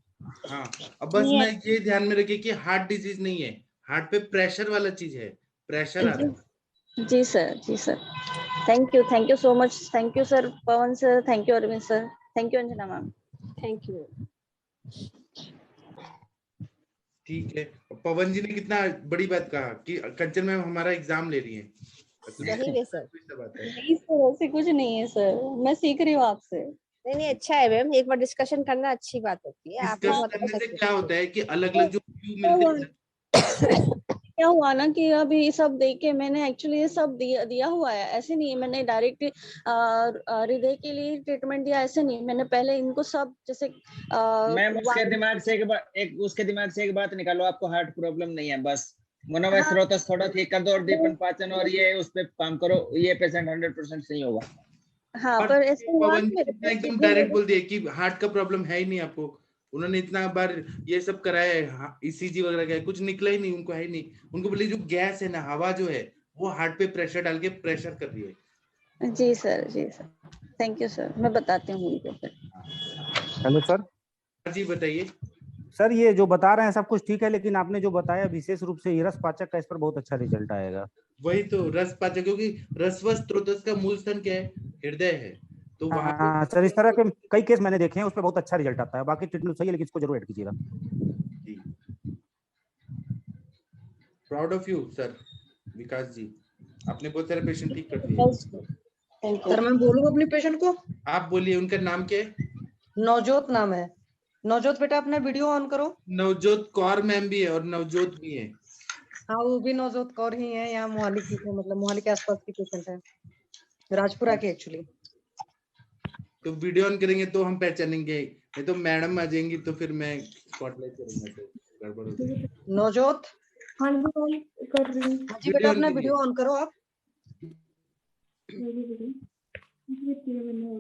हाँ, अब बस मैं ये ध्यान में रखिए कि हार्ट डिजीज नहीं है, हार्ट पे प्रेशर वाला चीज है, प्रेशर आ रहा है। जी सर, जी sir, thank you so much, thank you sir Pavan sir, thank you Arvind sir, thank you Anjana ma'am, thank you. ठीक है, पवन जी ने कितना बड़ी बात कहा कि कंचन मैम हमारा एग्जाम ले रही है। सही है सर। नहीं सर, ऐसे कुछ नहीं है सर, मैं सीख रही हूँ आपसे। नहीं नहीं, अच्छा है मैम, एक बार डिस्कशन करना अच्छी बात होती है। आपने डिस्कस बहुत करने अच्छा से किया। क्या होता है कि अलग अलग जो व्यू मिलते हैं। क्या हुआ ना कि अभी ये सब देख के मैंने एक्चुअली ये सब दिया हुआ है, ऐसे नहीं मैंने डायरेक्ट हृदय के लिए ट्रीटमेंट दिया, ऐसे नहीं। मैंने पहले इनको सब जैसे मैम उसके वायरल- दिमाग से उसके दिमाग से एक बात निकालो, आपको हार्ट प्रॉब्लम नहीं है, बस मनोमय हाँ। स्रोत थोड़ा ठीक कर दो और दीपन पाचन और ये उस पे काम करो, ये पेशेंट 100% सही होगा। हाँ, और पर ऐसे हुआ पवन ना जी मेरे इतना को एकदम किडनी डायरेक्ट बोल दिया कि हार्ट का प्रॉब्लम है ही नहीं आपको। उन्होंने इतना बार ये सब कराया है, ईसीजी वगैरह का, कुछ निकला ही नहीं, उनको है ही नहीं। उनको बोले जो गैस है ना, हवा जो है वो हार्ट पे प्रेशर डाल के प्रेशर कर रही है। जी सर, जी सर, थैंक यू सर, मैं बताती हूँ उनको फिर। Hello sir. जी बताइए सर ये जो बता रहे हैं सब कुछ ठीक है, लेकिन आपने जो बताया विशेष रूप से रस पाचक का, इस पर बहुत अच्छा रिजल्ट आएगा। वही तो रस पाचक, क्योंकि रसवस स्त्रोतस का मूल स्तन क्या है, हृदय है, तो वहां पे हाँ सर, इस तरह के कई केस मैंने देखे हैं, उस पर बहुत अच्छा रिजल्ट आता है। बाकी ट्रीटमेंट सही है, लेकिन इसको जरूर ऐड कीजिएगा। प्राउड ऑफ यू सर विकास जी, आपने बहुत सारे पेशेंट ठीक कर दिए। सर मैं बोलूं अपनी पेशेंट को? आप बोलिए, उनका नाम क्या है? नवजोत नाम है। नवजोत बेटा अपना वीडियो ऑन करो। नवजोत कौर मैम भी है और नवजोत भी है। हाँ वो भी नवजोत कौर ही है, यहाँ मोहाली की है, मतलब मोहाली के आसपास की पेशेंट है, राजपुरा की एक्चुअली। तो वीडियो ऑन करेंगे तो हम पहचानेंगे, नहीं तो मैडम आ जाएंगी तो फिर मैं स्पॉटलाइट करूंगा तो गड़बड़ हो जाएगी। नवजोत, हाँ जी बेटा अपना वीडियो ऑन करो आप।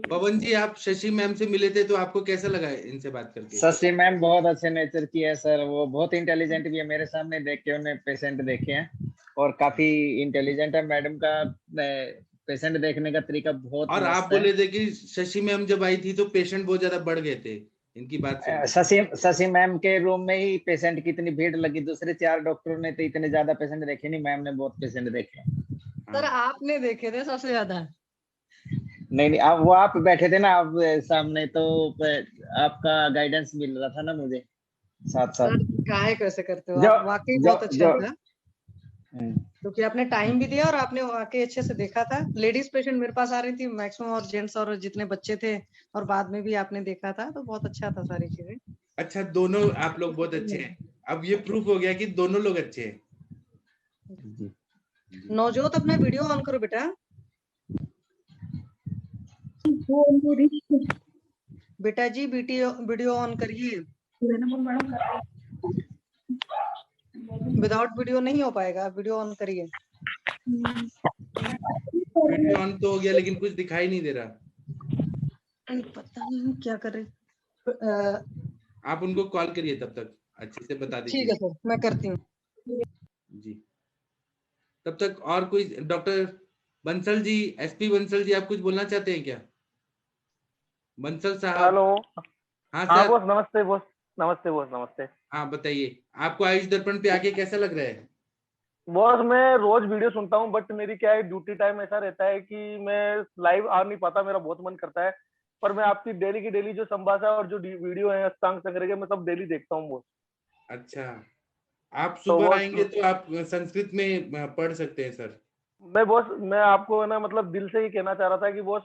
पवन जी, आप शशि मैम से मिले थे तो आपको कैसा लगा इनसे बात करके? शशि मैम बहुत अच्छे नेचर की है सर, वो बहुत इंटेलिजेंट भी है, मेरे सामने देख के उन्हें पेशेंट देखे हैं और काफी इंटेलिजेंट है। मैडम का पेशेंट देखने का तरीका बहुत और आप मस्त है। बोले थे कि शशि मैम जब आई थी तो पेशेंट बहुत ज्यादा बढ़ गए थे, इनकी बात सुन के। शशि मैम के रूम में ही पेशेंट की इतनी भीड़ लगी, दूसरे 4 डॉक्टरों ने तो इतने ज्यादा पेशेंट देखे नहीं, मैम ने बहुत पेशेंट देखे। सर आपने देखे थे सबसे ज्यादा। नहीं नहीं, आप बैठे थे ना आप सामने, तो आपका गाइडेंस मिल रहा था ना मुझे साथ साथ। सर काहे कैसे करते हो आप, वाकई बहुत अच्छा था, क्योंकि आपने टाइम भी दिया और आपने वाकई अच्छे से देखा था। लेडीज पेशेंट मेरे पास आ रही थी मैक्सिमम, और जेंट्स और जितने बच्चे थे, और बाद में भी आपने देखा था, तो बहुत अच्छा था सारी चीजें। अच्छा, दोनों आप लोग बहुत अच्छे हैं, अब ये प्रूफ हो गया कि दोनों लोग अच्छे हैं। नवजोत अपना वीडियो ऑन करो बेटा। बेटा जी वीडियो ऑन करिए, विदाउट वीडियो नहीं हो पाएगा, वीडियो ऑन करिए। वीडियो ऑन तो हो गया लेकिन कुछ दिखाई नहीं दे रहा। पता नहीं क्या कर रहे। आप उनको कॉल करिए, तब तक अच्छे से बता दीजिए। ठीक है सर, मैं करती हूँ जी। तब तक और कोई डॉक्टर बंसल जी, एसपी बंसल जी, आप कुछ बोलना चाहते हैं क्या? बंसल साहब। हेलो। हाँ हाँ सर। बॉस, नमस्ते बॉस। नमस्ते बॉस, नमस्ते। हाँ बताइए, आपको आयुष दर्पण पे आके कैसा लग रहा है? बॉस मैं रोज वीडियो सुनता हूँ, बट मेरी क्या है, ड्यूटी टाइम ऐसा रहता है कि मैं लाइव आ नहीं पाता, मेरा बहुत मन करता है, पर मैं आपकी डेली की डेली जो संभाषा और जो वीडियो है अष्टांग संग्रह के, मैं सब डेली देखता हूँ बॉस। अच्छा, आप सुबह आएंगे तो आप संस्कृत में पढ़ सकते हैं सर। मैं आपको ना मतलब दिल से ही कहना चाह रहा था कि बॉस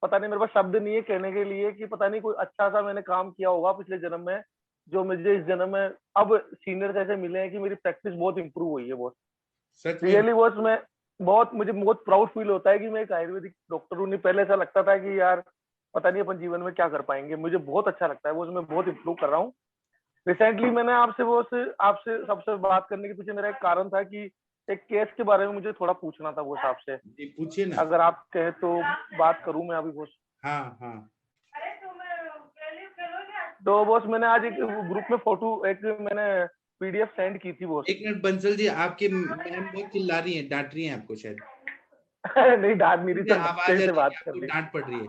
पता नहीं मेरे पास शब्द नहीं है कहने के लिए कि पता नहीं कोई अच्छा सा मैंने काम किया होगा पिछले जन्म में, जो मुझे इस जन्म में अब सीनियर ऐसे मिले हैं कि मेरी प्रैक्टिस बहुत इंप्रूव हुई है बॉस। रियली बॉस मैं मुझे बहुत प्राउड फील होता है कि मैं एक आयुर्वेदिक डॉक्टर हूँ। नहीं पहले ऐसा लगता था कि यार पता नहीं अपन जीवन में क्या कर पाएंगे, मुझे बहुत अच्छा लगता है बॉस, मैं बहुत इंप्रूव कर रहा हूँ। रिसेंटली मैंने आपसे सबसे बात करने के पीछे मेरा एक कारण था कि एक केस के बारे में मुझे थोड़ा पूछना था बॉस आपसे। पूछिए ना। अगर आप कहे तो बात करूं मैं अभी बॉस। हाँ हाँ। तो बॉस मैंने आज एक ग्रुप में फोटो मैंने पीडीएफ सेंड की थी बॉस। एक मिनट बंसल जी, आपकी मैम बहुत चिल्ला रही है, डांट रही है आपको शायद। नहीं डांट नहीं रही, आवाज से बात कर रही, डांट पड़ रही है।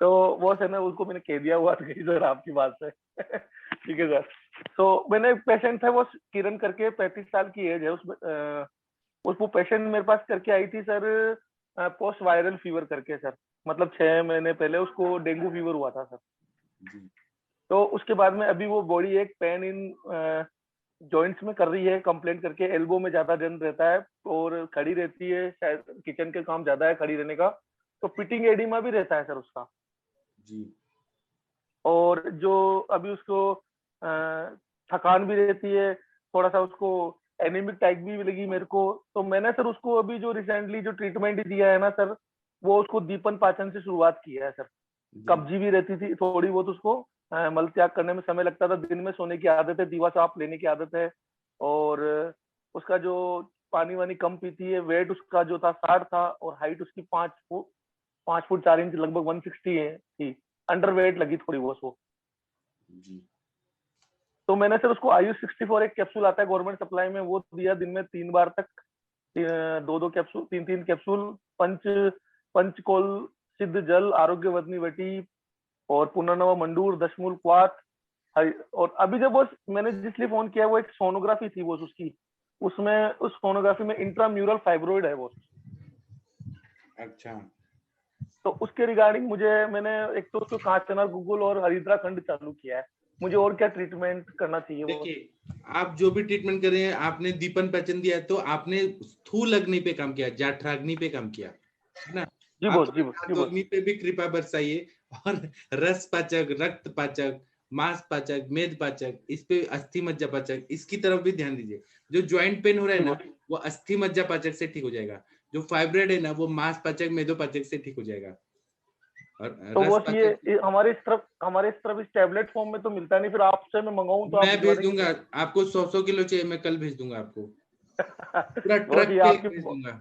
तो बॉस है ना, उसको मैंने कह दिया हुआ था सर आपकी बात से। ठीक है सर। तो मैंने एक पेशेंट था वो किरण करके, 35 साल की एज है, उसको पेशेंट मेरे पास करके आई थी सर, पोस्ट वायरल फीवर करके सर, मतलब 6 महीने पहले उसको डेंगू फीवर हुआ था सर। तो उसके बाद में अभी वो बॉडी एक पेन इन जॉइंट्स में कर रही है कंप्लेंट करके, एल्बो में ज्यादा दर्द रहता है और खड़ी रहती है, शायद किचन के काम ज्यादा है खड़ी रहने का, तो पिटिंग एडिमा भी रहता है सर उसका जी। और जो अभी उसको थकान भी रहती है, थोड़ा सा उसको एनीमिक टाइप भी लगी मेरे को, तो मैंने सर उसको अभी जो रिसेंटली जो ट्रीटमेंट दिया है ना सर, वो उसको दीपन पाचन से शुरुआत किया है सर। कब्जी भी रहती थी थोड़ी बहुत, उसको मल त्याग करने में समय लगता था, दिन में सोने की आदत है, दीवा साफ लेने की आदत है, और उसका जो पानी वानी कम पीती है, वेट उसका जो था 60 था, और हाइट उसकी 5 फुट 4 इंच लगभग 160 है थी, अंडर वेट लगी थोड़ी बहुत वो जी। तो मैंने सर उसको आयुष 64 एक कैप्सूल आता है गवर्नमेंट सप्लाई में, वो दिया दिन में 3 बार तक, 2 कैप्सूल 3 कैप्सूल, पंचकोल सिद्ध जल, आरोग्यवर्धनी वटी, और पुनर्नवा मंडूर, दशमूल क्वाथ। और अभी जब वो मैंने जिसलिए फोन किया, वो एक सोनोग्राफी थी वो उसकी, उसमें उस सोनोग्राफी में इंट्राम्यूरल फाइब्रोइड है वो। अच्छा। तो उसके रिगार्डिंग मैंने एक तो उसको कांचना गूगल और हरिद्रा खंड चालू किया है, मुझे और क्या ट्रीटमेंट करना चाहिए? देखिए, आप जो भी ट्रीटमेंट कर रहे हैं, आपने दीपन पाचन दिया है, तो आपने स्थूल अग्नि पे काम किया, जाठराग्नि पे काम किया, है ना? जी बोस, जी बोस, जी बोस। अग्नि पे भी कृपा बरसाइए, और रस पाचक, रक्त पाचक, मांस पाचक, मेद पाचक, इस पे अस्थि मज्जा पाचक, इसकी तरफ भी ध्यान दीजिए। जो ज्वाइंट पेन हो रहा है ना, वो अस्थि मज्जा पाचक से ठीक हो जाएगा। जो फाइब्रोइड है ना, वो मांस पाचक, मेदो पाचक से ठीक हो जाएगा। और तो वो ये हमारे इस तरफ इस टैबलेट फॉर्म में तो मिलता नहीं, फिर आपसे मैं मंगाऊं तो मैं भेज दूंगा आपको। 100 किलो चाहिए, मैं कल भेज दूंगा आपको, पूरा ट्रक पे भेज दूंगा।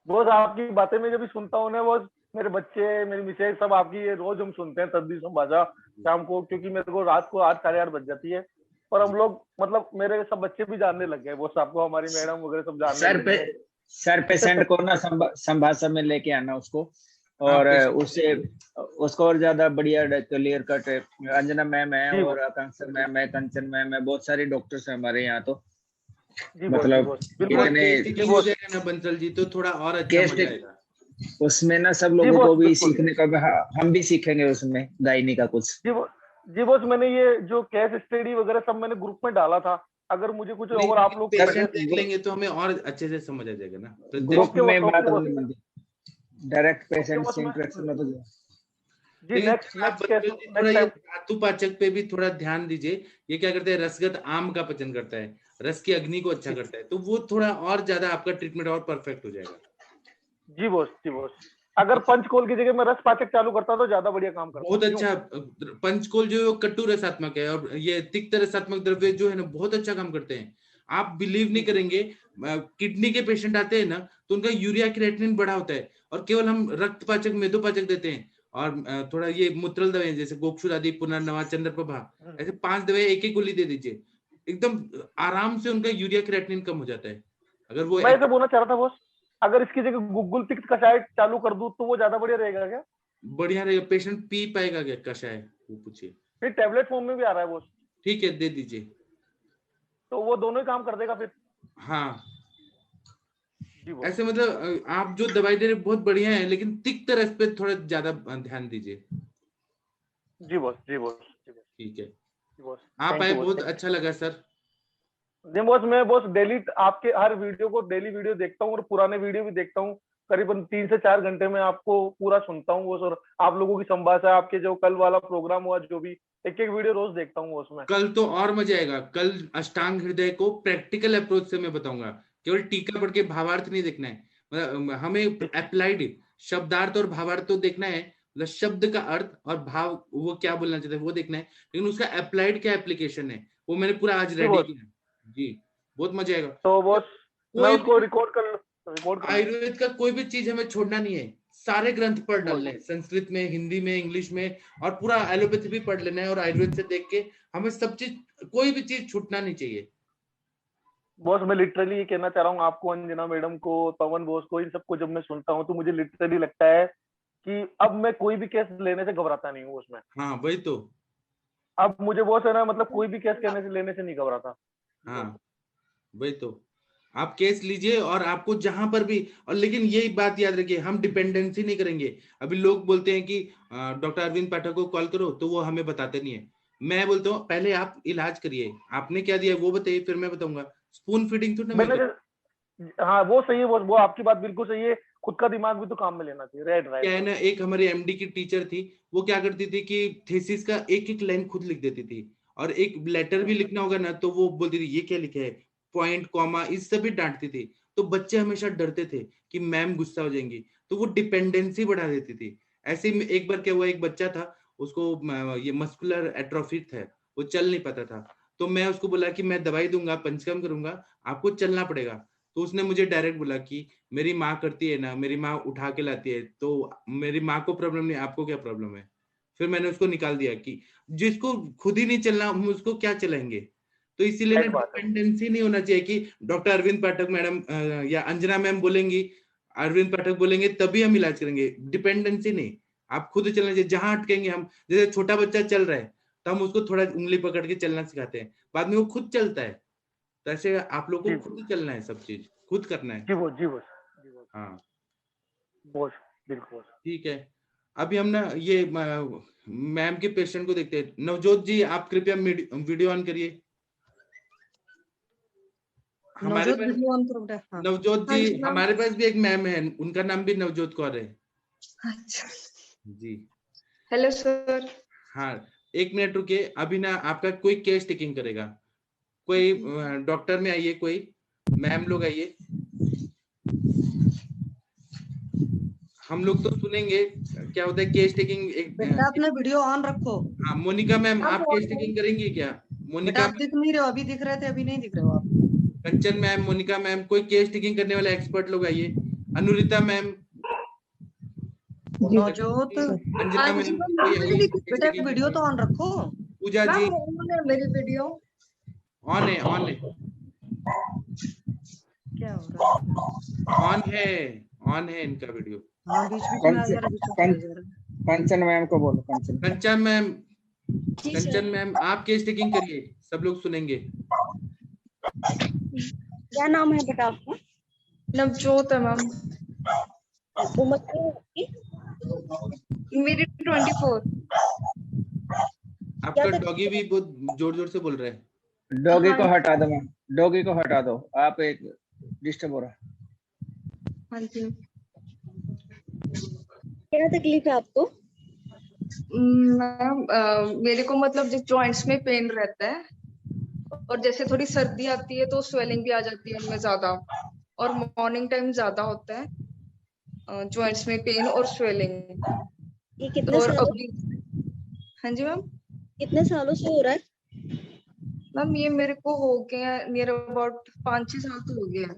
वो आपकी बातें मैं जब भी सुनता हूँ ना, वो मेरे बच्चे, मेरी मिसेज, सब आपकी ये रोज हम सुनते हैं तद्दी संभाषा शाम को, क्योंकि मेरे को रात को 8-8:30 बज जाती है, और हम लोग मतलब मेरे सब बच्चे भी जानने लग गए, वो आपको हमारी मैडम वगैरह सब जानने लग गए। सर पेशेंट को ना संभाषा में लेके आना उसको, और उसको और ज्यादा बढ़िया क्लियर कट। अंजना मैम है, और आकांक्षा मैम है, कंचन मैम है, बहुत सारे डॉक्टर्स हैं हमारे यहाँ। तो मतलब इतने ना बंसल जी, तो थोड़ा और अच्छा मजा आएगा उसमें ना, सब लोगों को भी सीखने का, हम भी सीखेंगे उसमें गायनी का कुछ। जी बॉस, मैंने ये जो केस स्टडी वगैरह सब मैंने ग्रुप में डाला था, अगर मुझे कुछ और आप लोग पेशेंट देख लेंगे तो हमें और अच्छे से समझ आ जाएगा ना। ग्रुप में बात डायरेक्ट पेशेंट से इंटरेक्शन हो जी। थोड़ा ये धातु पाचक पे भी थोड़ा ध्यान दीजिए। ये क्या करते हैं, रसगत आम का पचन करता है, रस की अग्नि को अच्छा करता है, तो वो थोड़ा और ज्यादा आपका ट्रीटमेंट और परफेक्ट हो जाएगा। जी बॉस, जी बॉस। अगर पंचकोल की जगह मैं रस पाचक चालू करता तो ज्यादा बढ़िया काम करता। बहुत अच्छा। पंचकोल जो कटु रसात्मक है, और ये तिक्त रसात्मक द्रव्य जो है ना, बहुत अच्छा काम करते हैं। आप बिलीव नहीं करेंगे, किडनी के पेशेंट आते हैं ना, तो उनका यूरिया क्रिएटिनिन बढ़ा होता है, और केवल हम रक्त पाचक, मेदोपाचक देते हैं, और थोड़ा ये मूत्रल दवाएं जैसे गोक्षुर आदि, पुनर्नवा, चंद्रप्रभा, ऐसे 5 दवाएं एक गोली दे दीजिए, एकदम आराम से उनका यूरिया क्रिएटिनिन कम हो जाता है। अगर वो मैं ऐसे बोलना चाह रहा था बॉस, अगर इसकी जगह गुग्गुल तिक्त कषाय चालू कर दूं तो वो ज्यादा बढ़िया रहेगा क्या? बढ़िया रहेगा। पेशेंट पी पाएगा क्या कषाय, वो पूछिए। फिर टैबलेट फॉर्म में भी आ रहा है बॉस। ठीक है, दे दीजिए, तो वो दोनों ही काम कर देगा फिर। हाँ ऐसे मतलब आप जो दवाई दे रहे बहुत बढ़िया है, लेकिन तिक्त रस पे थोड़ा ज्यादा ध्यान दीजिए। जी बॉस, जी बॉस, ठीक है बॉस। आप आए, बहुत अच्छा लगा सर। जी बॉस, मैं बॉस डेली आपके हर वीडियो को डेली वीडियो देखता हूँ, और पुराने वीडियो भी देखता हूँ, करीबन 3 से 4 घंटे में आपको पूरा सुनता हूँ बॉस। और आप लोगों की संभाषा, आपके जो कल वाला प्रोग्राम हुआ, जो भी एक वीडियो रोज देखता हूँ उसमें। कल तो और मजा आएगा। कल अष्टांग हृदय को प्रैक्टिकल अप्रोच से मैं बताऊंगा, केवल टीका पढ़ के भावार्थ नहीं देखना है, मतलब हमें अप्लाइड शब्दार्थ और भावार्थ तो देखना है, मतलब शब्द का अर्थ और भाव वो क्या बोलना चाहते हैं वो देखना है, लेकिन उसका अप्लाइड क्या एप्लीकेशन है वो मैंने पूरा आज रेडी किया जी। बहुत मजा आएगा। तो बॉस मैं उसको रिकॉर्ड कर आयुर्वेद का कोई भी चीज हमें छोड़ना नहीं है, सारे ग्रंथ पढ़ डालने हैं, संस्कृत में, हिंदी में, इंग्लिश में, और पूरा एलोपैथी भी पढ़ लेना है, और आयुर्वेद से देख के हमें सब चीज, कोई भी चीज छूटना नहीं चाहिए। बॉस मैं लिटरली ये कहना चाह रहा हूँ आपको, अंजना मैडम को, पवन बॉस को, इन सबको जब मैं सुनता हूँ तो मुझे लिटरली लगता है कि अब मैं कोई भी केस लेने से घबराता नहीं हूँ उसमें। हाँ वही तो, अब मुझे बॉस है ना, मतलब कोई भी केस लेने से नहीं घबराता। हाँ वही तो, आप केस लीजिए, और आपको जहां पर भी, और लेकिन यही बात याद रखिए, हम डिपेंडेंसी नहीं करेंगे। अभी लोग बोलते हैं कि डॉक्टर अरविंद पाठक को कॉल करो, तो वो हमें बताते नहीं है। मैं बोलता हूँ पहले आप इलाज करिए, आपने क्या दिया वो बताइए, फिर मैं बताऊंगा। स्पून फीडिंग तो ना। हाँ वो सही है बॉस, वो आपकी बात बिल्कुल सही है। खुद का दिमाग भी तो काम में लेना चाहिए। राइट क्या है ना, एक हमारी एमडी की टीचर थी, वो क्या करती थी कि थीसिस का एक एक लाइन खुद लिख देती थी, और एक लेटर भी लिखना होगा ना तो वो बोलती थी ये क्या लिखा है, पॉइंट कॉमा इस सब भी डांटती थी। तो बच्चे हमेशा डरते थे कि मैम गुस्सा हो जाएंगी, तो वो डिपेंडेंसी बढ़ा देती थी। ऐसे ही एक बार क्या हुआ, एक बच्चा था, उसको ये मस्कुलर एट्रोफी था, वो चल नहीं पाता था। तो मैं उसको बोला कि मैं दवाई दूंगा, पंचकर्म करूंगा, आपको चलना पड़ेगा। तो उसने मुझे डायरेक्ट बोला कि मेरी माँ करती है ना, मेरी माँ उठा के लाती है, तो मेरी माँ को प्रॉब्लम नहीं, आपको क्या प्रॉब्लम है। फिर मैंने उसको निकाल दिया कि जिसको खुद ही नहीं चलना, हम उसको क्या चलाएंगे। तो इसीलिए ना डिपेंडेंसी नहीं होना चाहिए कि डॉक्टर अरविंद पाठक मैडम या अंजना मैम बोलेंगी, अरविंद पाठक बोलेंगे तभी हम इलाज करेंगे। डिपेंडेंसी नहीं, आप खुद चलना चाहिए। जहां अटकेंगे हम, जैसे छोटा बच्चा चल रहा है तो हम उसको थोड़ा उंगली पकड़ के चलना सिखाते हैं, बाद में वो खुद चलता है। तो ऐसे आप लोग को खुद ही चलना है, सब चीज खुद करना है। जी वो हाँ बिल्कुल ठीक है। अभी हम ना ये मैम के पेशेंट को देखते हैं। नवजोत जी, आप कृपया वीडियो ऑन करिए। हमारे पास नवजोत जी, हमारे पास भी एक मैम है, उनका नाम भी नवजोत कौर है। अच्छा जी हेलो सर। हाँ, एक मिनट रुकिए। अभी ना आपका कोई केस टेकिंग करेगा, कोई डॉक्टर में आइए, कोई मैम लोग आइए, हम लोग तो सुनेंगे क्या होता है केस टेकिंग। एक बेटा अपना वीडियो ऑन रखो। हाँ मोनिका मैम, आप केस टेकिंग करेंगी क्या? मोनिका आप दिख नहीं रहे हो, अभी दिख रहे थे, अभी नहीं दिख रहे हो आप। कंचन मैम, मोनिका मैम, कोई केस टेकिंग करने वाले एक्सपर्ट लोग आइए। अनुरिता मैम, नवजोत, अंजना मैम, बेटा वीडियो तो ऑन रखो। पूजा जी, मेरी वीडियो ऑन है, ऑन है, क्या हो रहा है? ऑन है इनका वीडियो। हाँ बीच में आ जा रहा है। कंचन मैम को बोलो। कंचन मैम आप केस टेकिंग करिए, सब लोग सुनेंगे। क्या नाम है बेटा आपका? नवजोत है मैम। उम्र क्या है आपकी? मेरी 24। आपका डॉगी भी बहुत जोर जोर से बोल रहा है। डॉगी को हटा दो मैम, डॉगी को हटा दो, आप एक डिस्टर्ब हो रहा है। हाँ जी। क्या तकलीफ है आपको? मैम मेरे को मतलब जिस जॉइंट्स में पेन रहता है, और जैसे थोड़ी सर्दी आती है तो स्वेलिंग भी आ जाती है उनमें ज्यादा, और मॉर्निंग टाइम ज्यादा होता है जॉइंट्स में पेन और स्वेलिंग। ये कितने और सालों? अभी हाँ जी मैम। कितने सालों से हो रहा है? मैम ये मेरे को हो गया नियर अबाउट 5-6 साल तो हो गया है।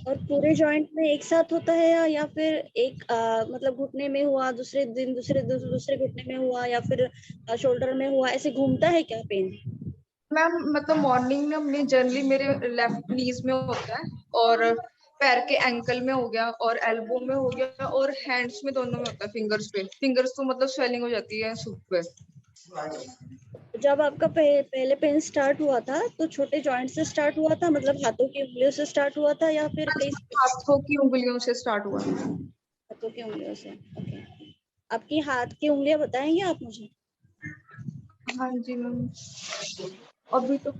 और पूरे जॉइंट में एक साथ होता है या फिर एक मतलब घुटने में हुआ, दूसरे दिन दूसरे घुटने में हुआ, या फिर शोल्डर में हुआ, ऐसे घूमता है क्या पेन? मैम मतलब मॉर्निंग में जनरली मेरे लेफ्ट नीज में होता है, और पैर के एंकल में हो गया, और एल्बो में हो गया, और हैंड्स में दोनों में होता है, फिंगर्स तो मतलब स्वेलिंग हो जाती है सुबह। जब आपका पहले पेन स्टार्ट हुआ था तो छोटे जॉइंट से स्टार्ट हुआ था, मतलब हाथों की उंगलियों से स्टार्ट हुआ था, या फिर हाथों की उंगलियों से स्टार्ट हुआ? हाथों की उंगलियों से। ओके, आपकी हाथ की उंगलियां बताएंगे आप मुझे? हाँ जी मैम, अभी तो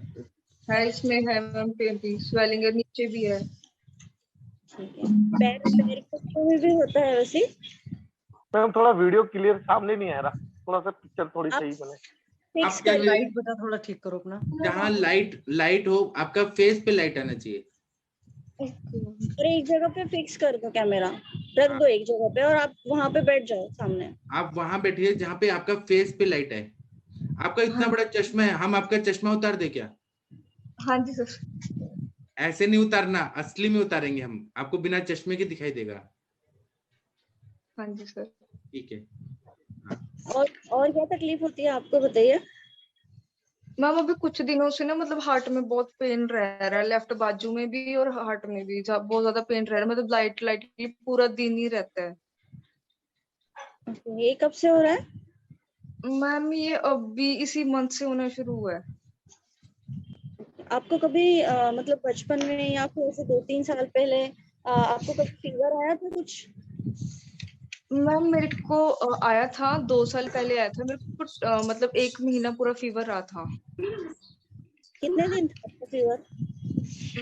है, इसमें है मैम पेन भी, स्वेलिंग है, नीचे भी है। ठीक है, पैर में भी होता है वैसे? मैम थोड़ा वीडियो क्लियर सामने नहीं आ रहा, थोड़ा सा पिक्चर थोड़ी सही बने। फिक्स कर, लाइट बता थोड़ा ठीक करो अपना। जहाँ लाइट हो, आपका फेस पे लाइट आना चाहिए। और एक जगह पे फिक्स कर दो कैमरा, रख दो एक जगह पे, और आप वहां पे बैठ जाओ सामने। आप वहां बैठिए जहाँ पे आपका फेस पे लाइट है। आपका इतना बड़ा चश्मा है, हम आपका चश्मा उतार दे क्या? हाँ जी सर। ऐसे नहीं उतारना, असली में उतारेंगे हम, आपको बिना चश्मे के दिखाई देगा। हाँ जी सर। ठीक है। और क्या तकलीफ होती है आपको, बताइए। मैम अभी कुछ दिनों से ना मतलब हार्ट में बहुत पेन रह रहा है, लेफ्ट बाजू में भी और हार्ट में भी बहुत ज्यादा पेन रह रहा है, मतलब लाइटली पूरा दिन ही रहता है। ये कब से हो रहा है? मैम ये अभी इसी मंथ से होना शुरू हुआ है। आपको कभी मतलब बचपन में या फिर ऐसे 2-3 साल पहले आपको कभी फीवर आया था कुछ? मैम मेरे को आया था 2 साल पहले आया था मेरे को, मतलब 1 महीना पूरा फीवर रहा था। कितने दिन था आपका फीवर?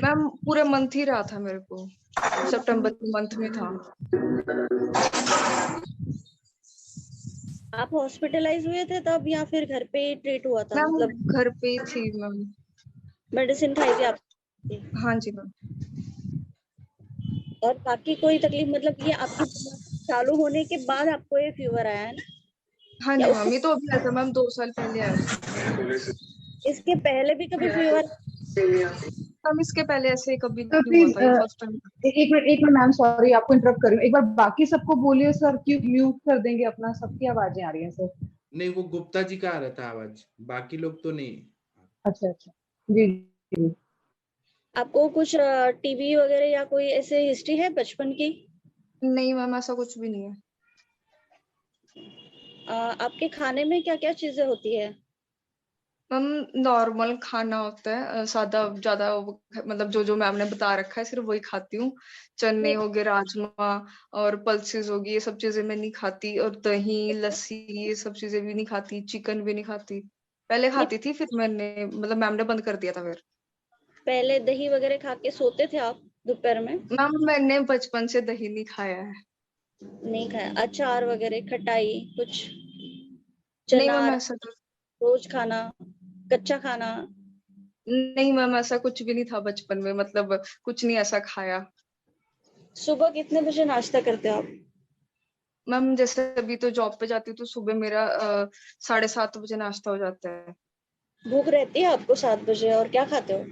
मैम पूरे मंथ ही रहा था मेरे को। सितंबर के मंथ में था। आप हॉस्पिटलाइज हुए थे तब या फिर घर पे ट्रीट हुआ था? मैम मतलब घर पे ही थी मैम। मेडिसिन खाई थी आप? हाँ जी मैम। और बाकी कोई तकलीफ, मतलब ये आपकी चालू होने के बाद आपको ये फीवर आया है ना? हाँ जी मैम, ये तो अभी आया था मैम, 2 साल पहले आया था। इसके पहले भी कभी फीवर? हम इसके पहले ऐसे कभी नहीं हुआ था, ये फर्स्ट टाइम। एक मिनट मैम, सॉरी आपको इंटरप्ट कर रही हूँ। एक बार बाकी सबको बोलिए सर, क्यों म्यूट कर देंगे अपना, सबकी आवाजें आ रही हैं सर। नहीं, वो गुप्ता जी का आ रहा था आवाज, बाकी लोग तो नहीं। अच्छा जी जी। आपको कुछ टीबी वगैरह या कोई ऐसे हिस्ट्री है बचपन की? नहीं मैम, ऐसा कुछ भी नहीं है। आपके खाने में क्या क्या चीजें होती है? मैम नॉर्मल खाना होता है, सादा ज्यादा मतलब जो मैम ने बता रखा है सिर्फ वही खाती हूँ। चने हो गए, राजमा और पल्सेस होगी, ये सब चीजें मैं नहीं खाती। और दही, लस्सी, ये सब चीजें भी नहीं खाती। चिकन भी नहीं खाती। पहले खाती थी, फिर मैंने मतलब मैम ने बंद कर दिया था। फिर पहले दही वगैरह खा के सोते थे आप दोपहर में? मैम मैंने बचपन से दही नहीं खाया है। नहीं खाया? अचार वगैरह, खटाई कुछ? नहीं चना मैम, ऐसा तो रोज खाना, कच्चा खाना? नहीं मैम, ऐसा कुछ भी नहीं था बचपन में, मतलब कुछ नहीं ऐसा खाया। सुबह कितने बजे नाश्ता करते हो आप? मैम जैसे अभी तो जॉब पे जाती हूँ तो सुबह मेरा 7:30 बजे नाश्ता हो जाता है। भूख रहती है आपको 7 बजे, और क्या खाते हो?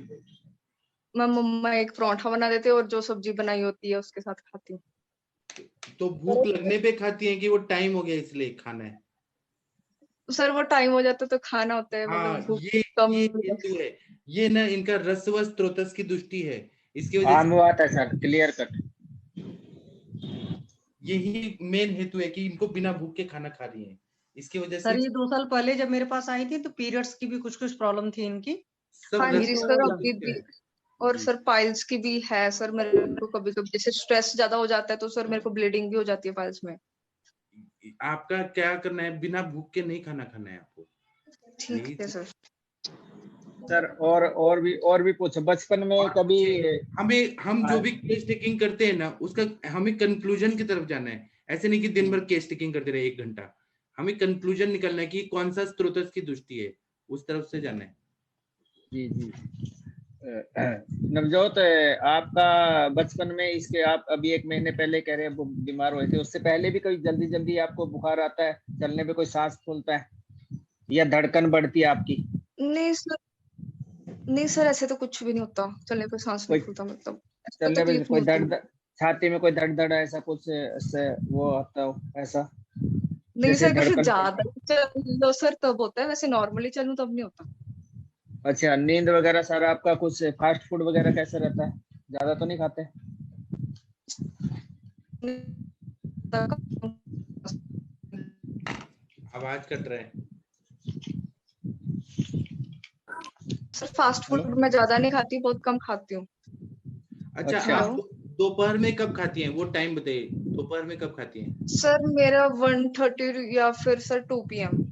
मैम मम्मा एक पराठा बना देते और जो सब्जी बनाई होती है उसके साथ खाती हूँ। तो भूख लगने पे खाती हैं कि वो टाइम हो गया इसलिए खाना है? सर वो टाइम हो जाता तो खाना होता है, हाँ, मतलब भूख ये कम। हेतु है। ये ना इनका रसवस स्त्रोतस की दृष्टि है, इसकी वजह आम बात है सर, क्लियर कट। यही मेन हेतु है कि इनको बिना भूख के खाना खा रही हैं, इसकी वजह सर से ये 2 साल पहले जब मेरे पास आई थी तो पीरियड्स की भी कुछ प्रॉब्लम थी इनकी। सब हाँ जी सर, अभी भी। और जी। सर पाइल्स की भी है सर मेरे को। कभी कभी जैसे स्ट्रेस ज्यादा हो जाता है तो सर मेरे को ब्लीडिंग भी हो जाती है पाइल्स में। आपका क्या करना है, बिना भूख के नहीं खाना खाना है आपको। ठीक है सर। सर और भी पूछो, बचपन में कभी हम जो भी केस टेकिंग करते हैं ना, उसका हमें कंक्लूजन की तरफ जाना है। ऐसे नहीं कि दिन भर केस टेकिंग करते रहे 1 घंटा। हमें कंक्लूजन निकलना है कि कौन सा स्त्रोत की दृष्टि है, उस तरफ से जाना है। जी जी। नवजोत, आपका बचपन में इसके आप अभी 1 महीने पहले कह रहे हैं बीमार हुए थे, उससे पहले भी कभी जल्दी आपको बुखार आता है, चलने में कोई सांस फूलता है या धड़कन बढ़ती है आपकी? नहीं सर, ऐसे तो कुछ भी नहीं होता। चलने पे सांस नहीं फूलता, मतलब चलने में तकलीफ कोई नहीं होती। दर्द, छाती में कोई दर्द ऐसा कुछ ऐसे वो आता हो ऐसा? नहीं जैसे सर, कुछ धड़कन ज्यादा चलो सर तब होता है, वैसे नॉर्मली चलूं तब नहीं होता। अच्छा, नींद वगैरह सर आपका कुछ फास्ट फूड वगैरह कैसे रहता है? ज्यादा तो नहीं खाते? आवाज कट रहा है सर। फास्ट फूड मैं ज्यादा नहीं खाती, बहुत कम खाती हूँ। अच्छा, आप दोपहर में कब खाती हैं, वो टाइम बताइए। दोपहर में कब खाती हैं? सर मेरा 1:30 या फिर सर 2 PM।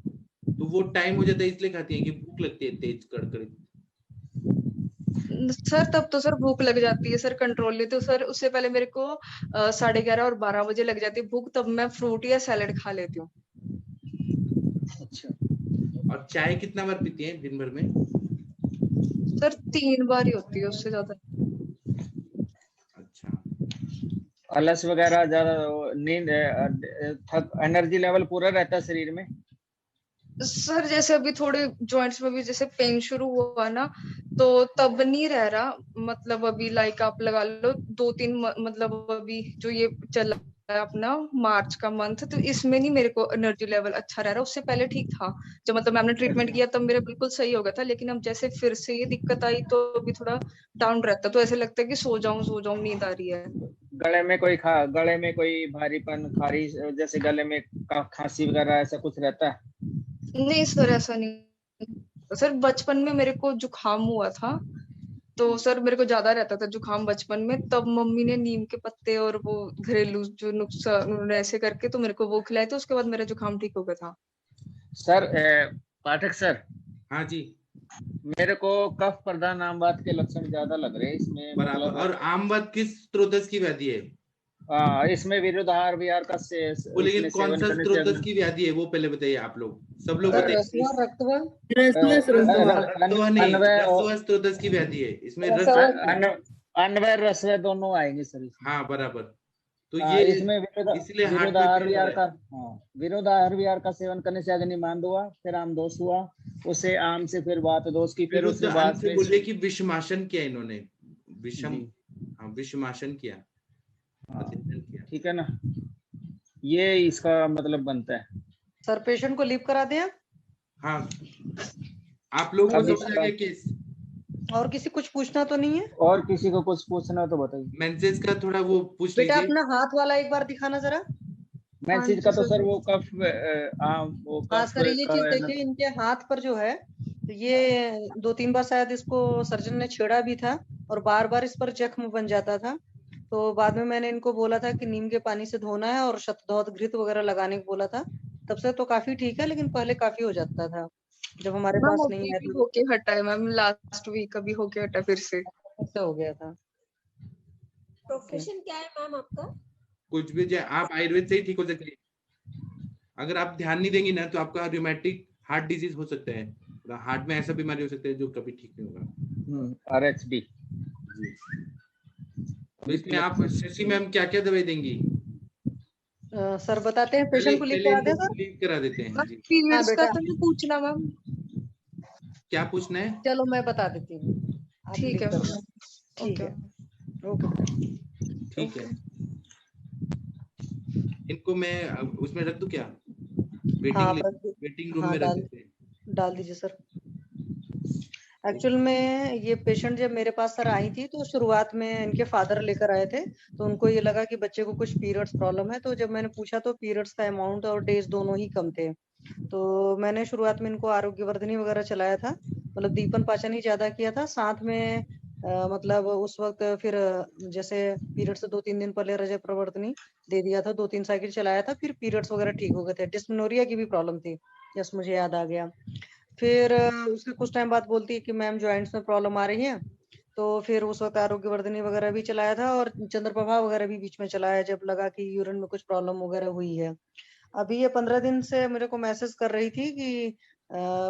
तो वो टाइम हो जाता है इसलिए खाती हैं कि भूख लगती है तेज कड़कड़ी? सर तब तो सर भूख लग जाती है सर, कंट्रोल नहीं। तो सर उससे पहले मेरे को 11:30 और 12 बजे लग जाती है भूख, तब मैं फ्रूट या सैलेड खा लेती हूँ। अच्छा, और चाय कितना बार पीती हैं दिन भर में? सर 3 बार ही होती है, उससे ज्यादा। अच्छा, आलस वगैरह ज्यादा, नींद, एनर्जी लेवल पूरा रहता है शरीर में? सर जैसे अभी थोड़े जॉइंट्स में भी जैसे पेन शुरू हुआ ना, तो तब नहीं रह रहा। मतलब अभी लाइक आप लगा लो 2-3 मतलब अभी जो ये चल रहा है अपना मार्च का मंथ, तो इसमें नहीं मेरे को एनर्जी लेवल अच्छा रह रहा। उससे पहले ठीक था, जब मतलब मैंने ट्रीटमेंट किया तब मेरा बिल्कुल सही हो गया था। लेकिन अब जैसे फिर से ये दिक्कत आई तो अभी थोड़ा डाउन रहता है, तो ऐसे लगता है कि सो जाऊं नींद आ रही है। गले में कोई भारीपन, खारिश, जैसे गले में खांसी वगैरह ऐसा कुछ रहता है? नहीं सर, ऐसा नहीं। सर बचपन में मेरे को जुकाम हुआ था, तो सर मेरे को ज्यादा रहता था जुकाम बचपन में। तब मम्मी ने नीम के पत्ते और वो घरेलू जो नुस्खा उन्होंने ऐसे करके तो मेरे को वो खिलाए, तो उसके बाद मेरा जुकाम ठीक हो गया था। सर पाठक सर। हाँ जी। मेरे को कफ प्रधान आमवात के लक्षण ज्यादा लग रहे हैं इसमें। बराबर। मतलब और आमवात किस स्त्रोतस की व्याधि है? इसमें विरुद्धाहार विहार का वो लेकिन कौन सा स्त्रोतस की व्याधि है वो पहले बताइए आप लोग, सब लोग बताइए। रक्तवा नहीं, रसवा स्त्रोतस की व्याधि है। इसमें अन्वय रसवय दोनों आएंगे सर। हाँ बराबर। तो ये इसमें इसलिए विरोधाहार विहार का सेवन करने से अग्निमान हुआ, फिर आम दोष हुआ, उससे आम से फिर वात दोष की, फिर उसके बाद से बोले कि विषमाशन किया इन्होंने, विषमाशन किया। ठीक है ना, ये इसका मतलब बनता है। सर पेशेंट को लीव करा दें। हाँ आप लोग को समझ आ गया केस? और किसी कुछ पूछना तो नहीं है? और किसी को कुछ पूछना तो बताइए। मेंसेस का थोड़ा वो पूछ लीजिए। बेटा अपना हाथ वाला एक बार दिखाना जरा। मेंसेस का तो सर वो कफ सर ये चीज देखिए, इनके हाथ पर जो है ये 2-3 बार शायद इसको सर्जन ने छेड़ा भी था और बार बार इस पर जख्म बन जाता था। तो बाद में मैंने इनको बोला था कि नीम के पानी से धोना है और शतधौत घृत वगैरह लगाने को बोला था। तब से तो काफी ठीक है, लेकिन पहले काफी हो जाता था जब हमारे पास नहीं है। होके हटा है मैम, लास्ट वीक अभी होके हटा फिर से हो गया था। प्रोफेशन क्या है मैम आपका? कुछ भी जाए, आप आयुर्वेद से ही ठीक हो सकते हैं। अगर आप ध्यान नहीं देंगी ना तो आपका रूमेटिक हार्ट डिजीज हो सकता है, हार्ट में ऐसा बीमारी हो सकता है जो कभी ठीक नहीं होगा। RHD। तो इसमें आप शशि मैम क्या क्या दवाई देंगी? सर बताते हैं, पेशेंट को लीव करा दें सर? लीव करा देते हैं जी। पीरियड्स का तो नहीं पूछना मैम? क्या पूछना है? चलो मैं बता देती हूँ। ठीक है ठीक है, ओके ठीक है। इनको मैं उसमें रख दूं क्या? वेटिंग रूम में रख देते हैं। डाल दीजिए सर। एक्चुअल में ये पेशेंट जब मेरे पास सर आई थी तो शुरुआत में इनके फादर लेकर आए थे, तो उनको ये लगा कि बच्चे को कुछ पीरियड्स प्रॉब्लम है। तो जब मैंने पूछा तो पीरियड्स का अमाउंट और डेज दोनों ही कम थे। तो मैंने शुरुआत में इनको आरोग्यवर्धिनी वगैरह चलाया था, मतलब दीपन पाचन ही ज्यादा किया था। साथ में मतलब उस वक्त फिर जैसे पीरियड से 2-3 दिन पहले रजत प्रवर्तनी दे दिया था, 2-3 साइकिल चलाया था, फिर पीरियड्स वगैरह ठीक हो गए थे। डिस्मेनोरिया की भी प्रॉब्लम थी, जस्ट मुझे याद आ गया। फिर उसके कुछ टाइम बाद बोलती है कि मैम जॉइंट्स में प्रॉब्लम आ रही है। तो फिर उस वक्त आरोग्यवर्धिनी वगैरह भी चलाया था और चंद्रप्रभा वगैरह भी बीच में चलाया जब लगा कि यूरिन में कुछ प्रॉब्लम वगैरह हुई है। अभी ये 15 दिन से मेरे को मैसेज कर रही थी कि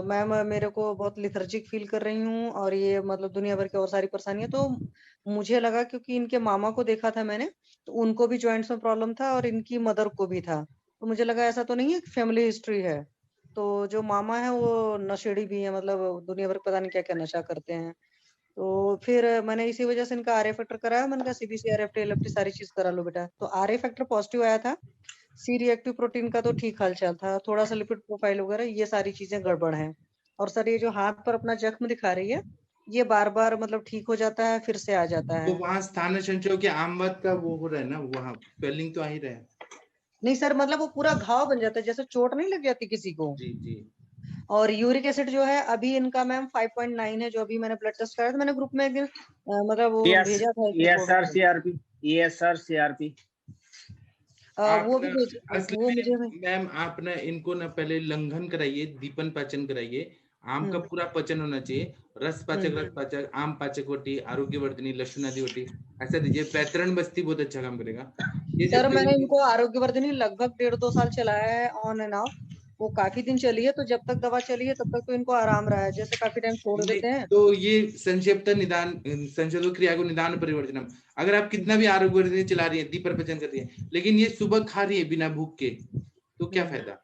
मैम मेरे को बहुत लिथर्जिक फील कर रही हूँ और ये मतलब दुनिया भर की और सारी परेशानियां। तो मुझे लगा क्योंकि इनके मामा को देखा था मैंने, तो उनको भी जॉइंट्स में प्रॉब्लम था और इनकी मदर को भी था। तो मुझे लगा ऐसा तो नहीं है, फैमिली हिस्ट्री है। तो जो मामा है वो नशेड़ी भी है, मतलब दुनिया भर पता नहीं क्या क्या नशा करते हैं। तो फिर मैंने इसी वजह से इनका RA फैक्टर कराया। मैंने कहा CBC RFT LFT सारी चीज करा लो बेटा। तो RA फैक्टर पॉजिटिव आया था, C रिएक्टिव प्रोटीन का तो ठीक हालचाल था, थोड़ा सा लिपिड प्रोफाइल वगैरह ये सारी चीजें गड़बड़ है। और सर ये जो हाथ पर अपना जख्म दिखा रही है ये बार बार मतलब ठीक हो जाता है फिर से आ जाता है। तो वहाँ स्थान संचय के आमवात का वो हो रहा है ना, वहाँ स्वेलिंग तो आ ही रहा है। नहीं सर, मतलब वो पूरा घाव बन जाता है, जैसे चोट नहीं लग जाती किसी को। जी जी। और यूरिक एसिड जो है अभी इनका मैम 5.9 है, जो अभी मैंने ब्लड टेस्ट कराया था। मैंने ग्रुप में एक दिन मतलब वो भेजा था ESR CRP वो भी भेजा। मैम आप ना इनको ना पहले लंघन कराइए, दीपन पाचन कराइए। आम का पूरा पचन होना चाहिए, रस पाचक, रस पाचक, आम पाचक वटी, आरोग्यवर्धिनी, लशुनादि वटी ऐसा दीजिए। पैतरण बस्ती बहुत अच्छा काम करेगा। ये सर मैंने इनको आरोग्यवर्धिनी लगभग 1.5-2 साल चलाया है ऑन एंड ऑफ। वो काफी दिन चली है, तो जब तक दवा चली है तब तक तो इनको आराम रहा है। जैसे काफी टाइम छोड़ देते हैं तो ये संक्षिप्त निदान संशोधन क्रिया को निदान परिवर्तनम। अगर आप कितना भी आरोग्यवर्धिनी चला रही है, दीपर पचन कर रही है, लेकिन ये सुबह खा रही है बिना भूख के, तो क्या फायदा?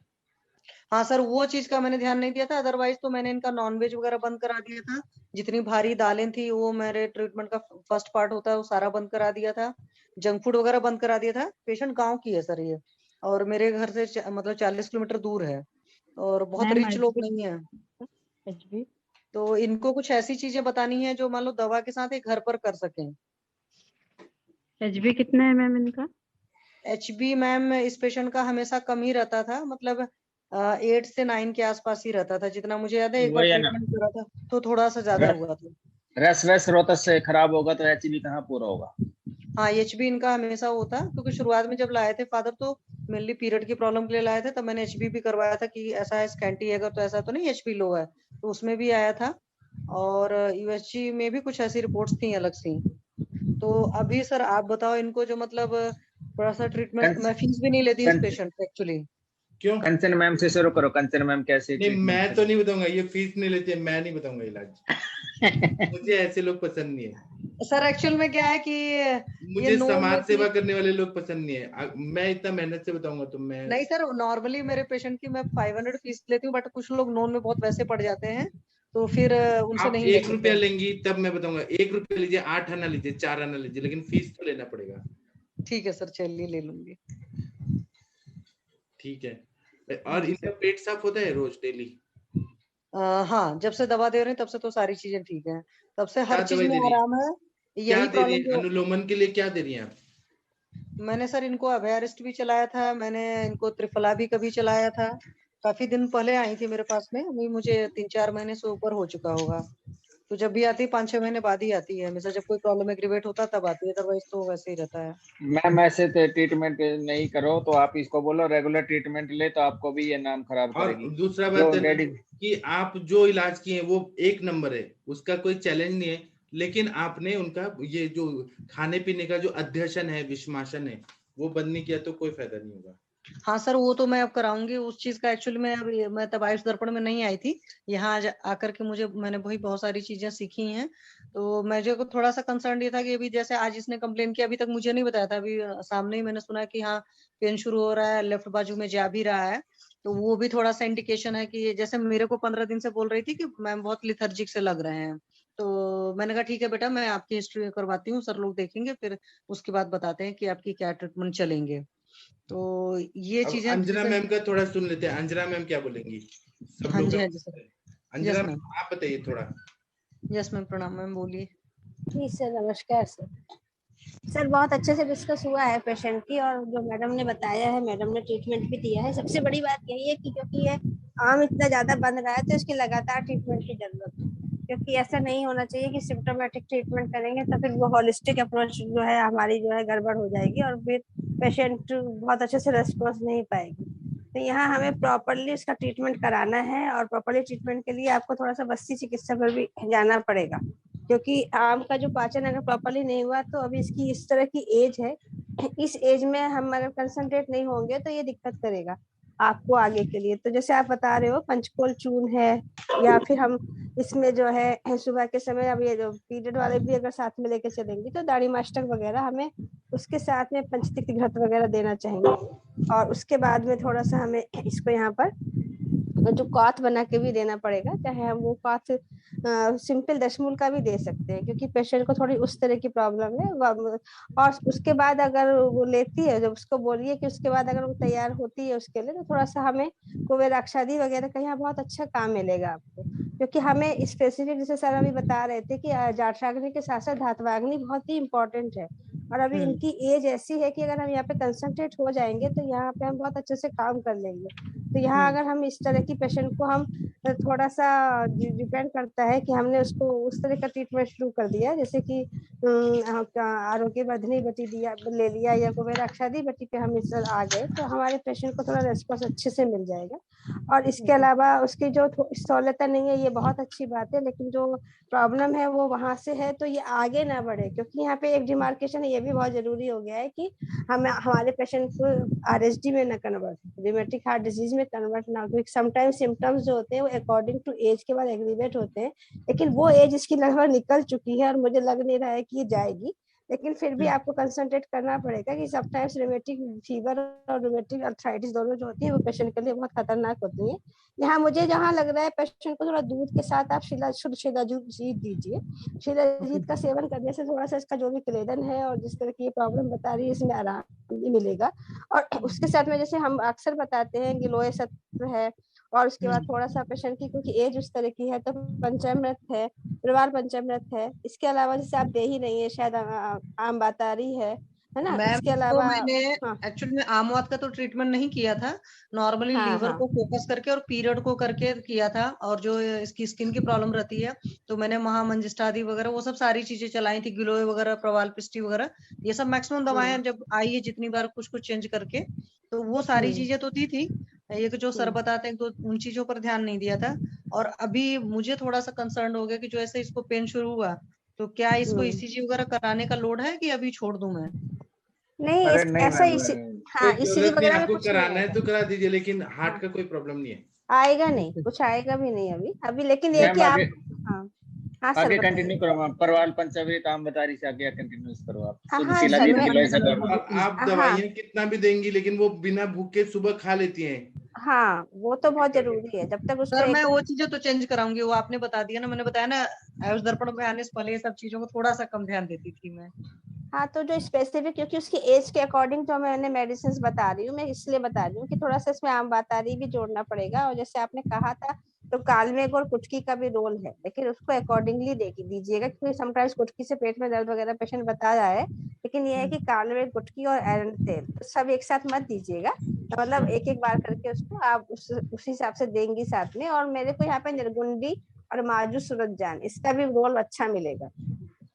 हाँ सर, वो चीज का मैंने ध्यान नहीं दिया था। अदरवाइज तो मैंने इनका नॉनवेज वगैरह बंद करा दिया था। जितनी भारी दालें थी वो मेरे ट्रीटमेंट का फर्स्ट पार्ट होता है वो सारा बंद करा दिया था। जंक फूड वगैरह बंद करा दिया था। पेशेंट गांव की है सर ये, और मेरे घर से मतलब 40 किलोमीटर दूर है और बहुत रिच लोग नहीं है। तो इनको कुछ ऐसी चीजें बतानी है जो मान लो दवा के साथ एक घर पर कर सकें। HB कितना है मैम इनका? HB मैम इस पेशेंट का हमेशा कम ही रहता था, मतलब 8 से 9 के आसपास ही रहता था, जितना मुझे याद है। एक बार ट्रीटमेंट करा था तो थोड़ा सा ज्यादा हुआ था। रस वस रोतस से खराब होगा तो HB कहाँ पूरा होगा? हाँ, HB इनका हमेशा होता, क्योंकि शुरुआत में जब लाए थे फादर तो मेनली पीरियड की प्रॉब्लम के लिए लाए थे। तब मैंने HB भी करवाया था कि ऐसा है स्कैंटी है, अगर तो ऐसा तो नहीं HB लो है, तो उसमें भी आया था। और यूएसजी में भी कुछ ऐसी रिपोर्ट्स थी अलग सी। तो अभी सर आप बताओ इनको, जो मतलब थोड़ा सा ट्रीटमेंट, मैं फीस भी नहीं लेती इस पेशेंट से एक्चुअली। क्यों? कंचन मैम से शुरू करो। कंचन मैम कैसे नहीं, मैं तो नहीं बताऊंगा, ये फीस नहीं लेते, मैं नहीं बताऊंगा इलाज। मुझे ऐसे लोग पसंद नहीं है सर। एक्चुअल में क्या है कि मुझे समाज सेवा करने वाले लोग पसंद नहीं है। मैं इतना मेहनत से बताऊंगा तो मैं नहीं सर, नॉर्मली मेरे पेशेंट की मैं 500 फीस लेती हूँ, बट कुछ लोग नॉन में बहुत वैसे पड़ जाते हैं, तो फिर उनसे आप नहीं ले 1 रुपया लेंगी तब मैं बताऊंगा। 1 रुपया लीजिए, 8 आना लीजिए, 4 आना लीजिए, लेकिन फीस तो लेना पड़ेगा। ठीक है सर, चलिए ले लूंगी। ठीक है। और इनका पेट साफ होता है रोज डेली? हाँ, जब से दवा दे रहे हैं तब से तो सारी चीजें ठीक है, तब से क्या हर चीज दवाई में दे रही है? आराम है। क्या यही दे रही है? प्रॉब्लम अनुलोमन के लिए क्या दे रही हैं आप? मैंने सर इनको अभयारिस्ट भी चलाया था, मैंने इनको त्रिफला भी कभी चलाया था। काफी दिन पहले आई थी मेरे पास में, अभी मुझे 3-4 महीने से ऊपर हो चुका होगा। तो जब भी आती है 5-6 महीने बाद ही आती है हमेशा, जब कोई प्रॉब्लम एग्रीवेट होता तब आती है, अदरवाइज तो वैसे ही रहता है। मैम ऐसे ट्रीटमेंट नहीं करो, तो आप इसको बोलो रेगुलर ट्रीटमेंट ले, तो आपको भी ये नाम खराब और करेगी। दूसरा बात कि आप जो इलाज किए वो 1 नंबर है, उसका कोई चैलेंज नहीं है, लेकिन आपने उनका ये जो खाने पीने का जो अध्ययन है, विषमाशन है, वो बंद नहीं किया तो कोई फायदा नहीं होगा। हाँ सर, वो तो मैं अब कराऊंगी उस चीज का। एक्चुअली मैं तब आयुष दर्पण में नहीं आई थी, यहाँ आकर के मैंने वही बहुत सारी चीजें सीखी हैं। तो मुझे को थोड़ा सा कंसर्न ये था कि अभी जैसे आज इसने कंप्लेन किया, अभी तक मुझे नहीं बताया था, अभी सामने ही मैंने सुना कि हाँ पेन शुरू हो रहा है, लेफ्ट बाजू में जा भी रहा है। तो वो भी थोड़ा सा इंडिकेशन है कि जैसे मेरे को 15 दिन से बोल रही थी कि मैम बहुत लिथर्जिक से लग रहे हैं। तो मैंने कहा ठीक है बेटा, मैं आपकी हिस्ट्री करवाती हूँ, सर लोग देखेंगे, फिर उसके बाद बताते हैं कि आपकी क्या ट्रीटमेंट चलेंगे। तो ये चीजें अंजना मैम का थोड़ा सुन लेते हैं। अंजना मैम क्या बोलेंगी? हाँ जी, हाँ जी सर। अंजना मैम आप बताइए थोड़ा। यस मैम, प्रणाम मैम, बोलिए। जी सर, नमस्कार सर। सर बहुत अच्छे से डिस्कस हुआ है पेशेंट की, और जो मैडम ने बताया है, मैडम ने ट्रीटमेंट भी दिया है। सबसे बड़ी बात यही है कि क्योंकि ये आम इतना ज्यादा बन रहा है तो इसकी लगातार ट्रीटमेंट की जरूरत है, क्योंकि ऐसा नहीं होना चाहिए कि सिम्टोमेटिक ट्रीटमेंट करेंगे तो फिर वो होलिस्टिक अप्रोच जो है हमारी जो है गड़बड़ हो जाएगी, और फिर पेशेंट बहुत अच्छे से रेस्पॉन्स नहीं पाएगी। तो यहाँ हमें प्रॉपरली उसका ट्रीटमेंट कराना है, और प्रॉपरली ट्रीटमेंट के लिए आपको थोड़ा सा बस्ती चिकित्सक पर भी जाना पड़ेगा, क्योंकि आम का जो पाचन अगर प्रॉपरली नहीं हुआ तो अभी इसकी इस तरह की एज है, इस एज में हम अगर कंसंट्रेट नहीं होंगे तो ये दिक्कत करेगा आपको आगे के लिए। तो जैसे आप बता रहे हो पंचकोल चूर्ण है, या फिर हम इसमें जो है सुबह के समय अब ये जो पीरियड वाले भी अगर साथ में लेके चलेंगे तो दाढ़ी मास्टक वगैरह हमें उसके साथ में पंचतिक घृत वगैरह देना चाहिए। और उसके बाद में थोड़ा सा हमें इसको यहाँ पर जो काथ बना के भी देना पड़ेगा, चाहे हम वो काथ सिंपल दशमूल का भी दे सकते हैं, क्योंकि पेशेंट को थोड़ी उस तरह की प्रॉब्लम है। और उसके बाद अगर वो लेती है, जब उसको बोलिए कि उसके बाद अगर वो तैयार होती है उसके लिए, तो थोड़ा सा हमें कुबेराक्षादी वगैरह का यहाँ बहुत अच्छा काम मिलेगा आपको, क्योंकि हमें स्पेसिफिक जैसे सर अभी बता रहे थे कि जाठराग्नि के साथ साथ धात्वाग्नि बहुत ही इंपॉर्टेंट है। और अभी इनकी एज ऐसी है कि अगर हम यहाँ पे कंसंट्रेट हो जाएंगे तो यहाँ पे हम बहुत अच्छे से काम कर लेंगे। तो यहाँ अगर हम इस तरह की पेशेंट को हम थोड़ा सा डिपेंड करता है कि हमने उसको उस तरह का ट्रीटमेंट शुरू कर दिया, जैसे कि आरोग्य वर्धनी बटी दिया ले लिया, या कुबेराक्षादी बटी पे हम इस आ गए, तो हमारे पेशेंट को थोड़ा रेस्पॉन्स अच्छे से मिल जाएगा। और इसके अलावा उसकी जो सहूलियत नहीं है ये बहुत अच्छी बात है, लेकिन जो प्रॉब्लम है वो वहां से है, तो ये आगे ना बढ़े, क्योंकि यहाँ पे एक डिमार्केशन ये भी बहुत जरूरी हो गया है कि हम हमारे पेशेंट को आरएसडी में न कन्वर्ट, रिमेटिक हार्ट डिजीज में कन्वर्ट ना हो, क्योंकि समटाइम्स सिम्टम्स जो होते हैं वो अकॉर्डिंग टू एज के बाद एग्रीवेट होते हैं, लेकिन वो एज इसकी लगभग निकल चुकी है और मुझे लग नहीं रहा है कि ये जाएगी। लेकिन फिर भी आपको कंसंट्रेट करना पड़ेगा कि समटाइम्स रिमेटिक फीवर और रिमेटिक अर्थराइटिस दोनों जो होती है वो पेशेंट के लिए बहुत खतरनाक होती है। यहाँ मुझे जहाँ लग रहा है पेशेंट को थोड़ा दूध के साथ आप शिलाजीत दीजिए। शिलाजीत का सेवन करने से थोड़ा सा इसका जो भी क्लेदन है और जिस तरह की ये प्रॉब्लम बता रही है इसमें आराम भी मिलेगा। और उसके साथ में जैसे हम अक्सर बताते हैं कि लोहे सत्र है, और उसके बाद थोड़ा सा पेशेंट की क्योंकि एज उस तरह की है तो पंचामृत है, परिवार पंचामृत है। इसके अलावा जैसे आप दे ही नहीं है शायद आम बातारी है ना। इसके अलावा मैंने एक्चुअली में आमवात का तो ट्रीटमेंट नहीं किया था, नॉर्मली लीवर को फोकस करके और पीरियड को करके किया था। और जो इसकी स्किन की प्रॉब्लम रहती है तो मैंने महामंजिष्ठादि वगैरह वो सब सारी चीजें चलाई थी, गिलोय वगैरह, प्रवाल पिष्टी वगैरह, ये सब मैक्सिमम दवाएं जब आई है जितनी बार कुछ कुछ चेंज करके, तो वो सारी चीजें तो दी थी। ये जो सर बताते हैं तो उन चीजों पर ध्यान नहीं दिया था। और अभी मुझे थोड़ा सा कंसर्न हो गया कि जो ऐसे इसको पेन शुरू हुआ तो क्या इसको ईसीजी वगैरह कराने का लोड है कि अभी छोड़ दूं मैं? नहीं अरे नहीं ऐसा मैम, हाँ कोई ईसीजी जरूरत नहीं, वगैरह में आपको कुछ नहीं कराना है आएगा। तो करा दीजिए, लेकिन हार्ट का कोई प्रॉब्लम नहीं है। आएगा नहीं, कुछ आएगा भी नहीं अभी लेकिन ये मैम कि आगे आप हाँ हाँ सर आगे बताइए। कंटिन्यू करो मैम। परवाल पंचामृत आम बता रही से आगे कंटिन्यू करो आप। हाँ शुद्ध हाँ शिला सर दी मैं किलो ऐसा करो। और आप हाँ दवाइयाँ कितना भी देंगी, लेकिन वो बिना भूखे सुबह खा लेती हैं। हाँ वो तो बहुत जरूरी है, जब तक उसको सर मैं एक वो चीजें तो चेंज कराऊंगी, वो आपने बता दिया ना, मैंने बताया ना आयुष दर्पण में आने से पहले ये सब चीजों को थोड़ा सा कम ध्यान देती थी मैं। हाँ तो जो स्पेसिफिक, क्योंकि उसकी एज के अकॉर्डिंग तो मैंने मेडिसिन बता रही हूँ, मैं इसलिए बता रही हूँ कि थोड़ा सा इसमें आम बातारी भी जोड़ना पड़ेगा। और जैसे आपने कहा था तो कालमेघ और कुटकी का भी रोल है, लेकिन उसको अकॉर्डिंगली दीजिएगा, क्योंकि समटाइम्स कुटकी से पेट में दर्द वगैरह पेशेंट बता रहा है, लेकिन ये है कि कालमेघ, कुटकी और एरंड तेल तो सब एक साथ मत दीजिएगा, तो मतलब एक एक बार करके उसको आप उस हिसाब से देंगी साथ में। और मेरे को यहाँ पे निर्गुंडी और माजू सूरजजान इसका भी रोल अच्छा मिलेगा।